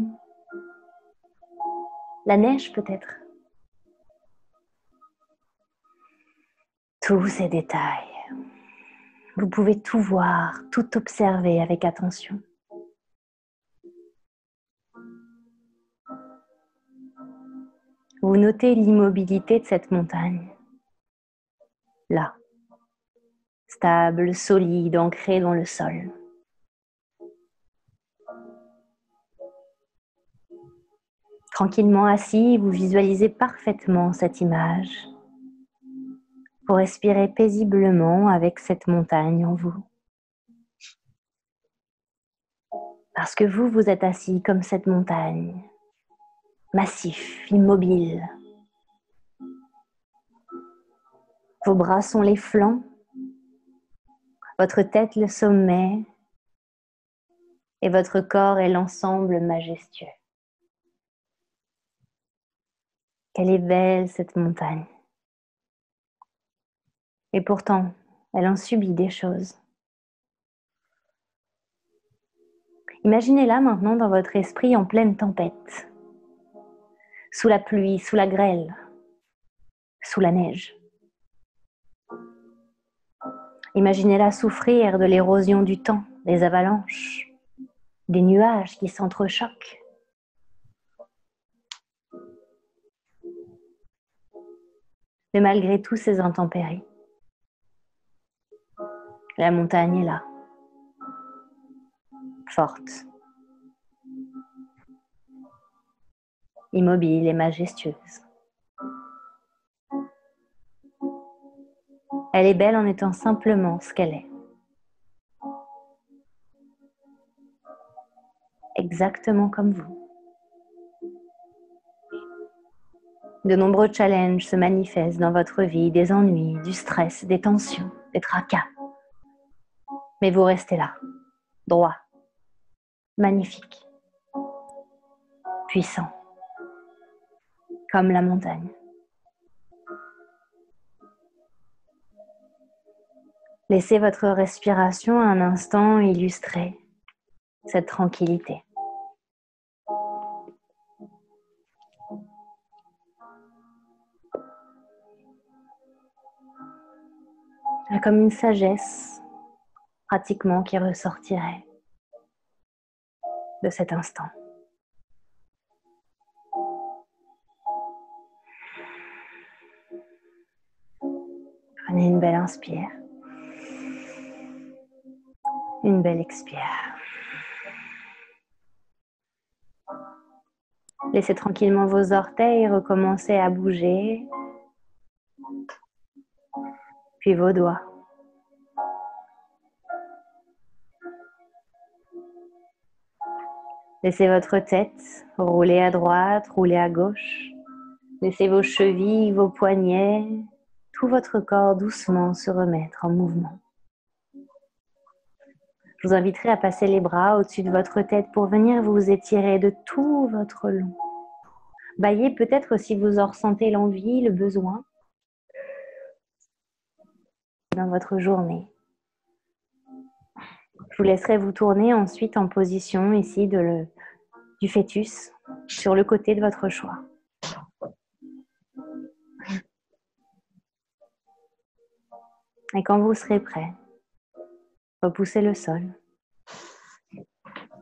la neige peut-être. Tous ces détails. Vous pouvez tout voir, tout observer avec attention. Vous notez l'immobilité de cette montagne. Là, stable, solide, ancrée dans le sol. Tranquillement assis, vous visualisez parfaitement cette image. Vous respirez paisiblement avec cette montagne en vous. Parce que vous, vous êtes assis comme cette montagne, massif, immobile. Vos bras sont les flancs, votre tête le sommet et votre corps est l'ensemble majestueux. Qu'elle est belle cette montagne. Et pourtant, Elle en subit des choses. Imaginez-la maintenant dans votre esprit en pleine tempête, sous la pluie, sous la grêle, sous la neige. Imaginez-la souffrir de l'érosion du temps, des avalanches, des nuages qui s'entrechoquent. Mais malgré tous ces intempéries, la montagne est là, forte, immobile et majestueuse. Elle est belle en étant simplement ce qu'elle est. Exactement comme vous. De nombreux challenges se manifestent dans votre vie, des ennuis, du stress, des tensions, des tracas. Mais vous restez là, droit, magnifique, puissant, comme la montagne. Laissez votre respiration un instant illustrer cette tranquillité. Il y a comme une sagesse, pratiquement, qui ressortirait de cet instant. Prenez une belle inspire, une belle expire. Laissez tranquillement vos orteils recommencer à bouger, puis vos doigts. Laissez votre tête rouler à droite, rouler à gauche. Laissez vos chevilles, vos poignets, tout votre corps doucement se remettre en mouvement. Je vous inviterai à passer les bras au-dessus de votre tête pour venir vous étirer de tout votre long. Baillez peut-être si vous en ressentez l'envie, le besoin dans votre journée. Je vous laisserai vous tourner ensuite en position ici du fœtus sur le côté de votre choix. Et quand vous serez prêt, repoussez le sol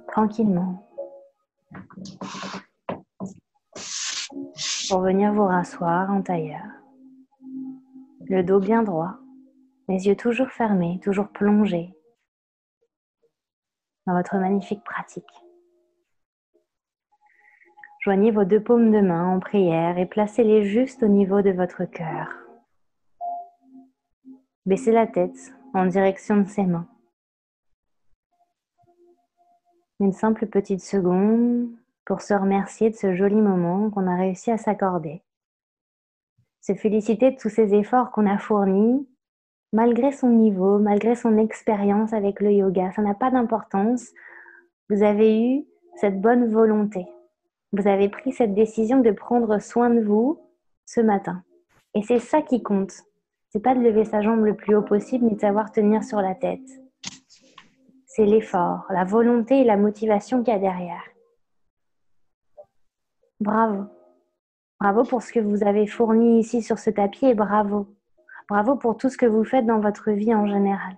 tranquillement pour venir vous rasseoir en tailleur. Le dos bien droit, les yeux toujours fermés, toujours plongés dans votre magnifique pratique. Joignez vos deux paumes de main en prière et placez-les juste au niveau de votre cœur. Baissez la tête en direction de ses mains. Une simple petite seconde pour se remercier de ce joli moment qu'on a réussi à s'accorder. Se féliciter de tous ces efforts qu'on a fournis, malgré son niveau, malgré son expérience avec le yoga. Ça n'a pas d'importance. Vous avez eu cette bonne volonté. Vous avez pris cette décision de prendre soin de vous ce matin. Et c'est ça qui compte. C'est pas de lever sa jambe le plus haut possible ni de savoir tenir sur la tête. C'est l'effort, la volonté et la motivation qu'il y a derrière. Bravo. Bravo pour ce que vous avez fourni ici sur ce tapis et bravo. Bravo pour tout ce que vous faites dans votre vie en général.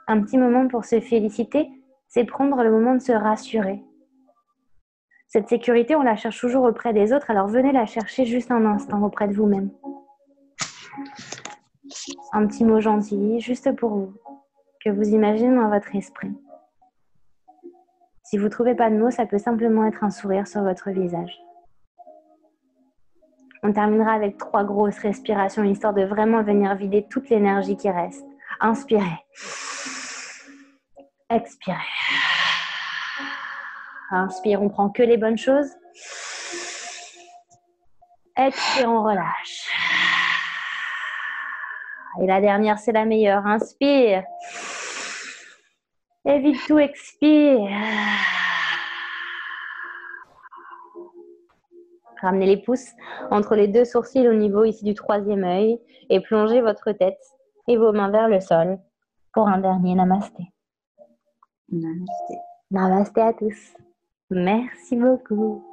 Un petit moment pour se féliciter, c'est prendre le moment de se rassurer. Cette sécurité, on la cherche toujours auprès des autres, alors venez la chercher juste un instant auprès de vous-même. Un petit mot gentil, juste pour vous, que vous imaginez dans votre esprit. Si vous ne trouvez pas de mots, ça peut simplement être un sourire sur votre visage. On terminera avec 3 grosses respirations, histoire de vraiment venir vider toute l'énergie qui reste. Inspirez. Expirez. Inspire, on prend que les bonnes choses. Expire, on relâche. Et la dernière, c'est la meilleure. Inspire. Évite tout, expire. Ramenez les pouces entre les 2 sourcils au niveau ici du 3e œil et plongez votre tête et vos mains vers le sol pour un dernier namasté. Namasté. Namasté à tous. Merci beaucoup.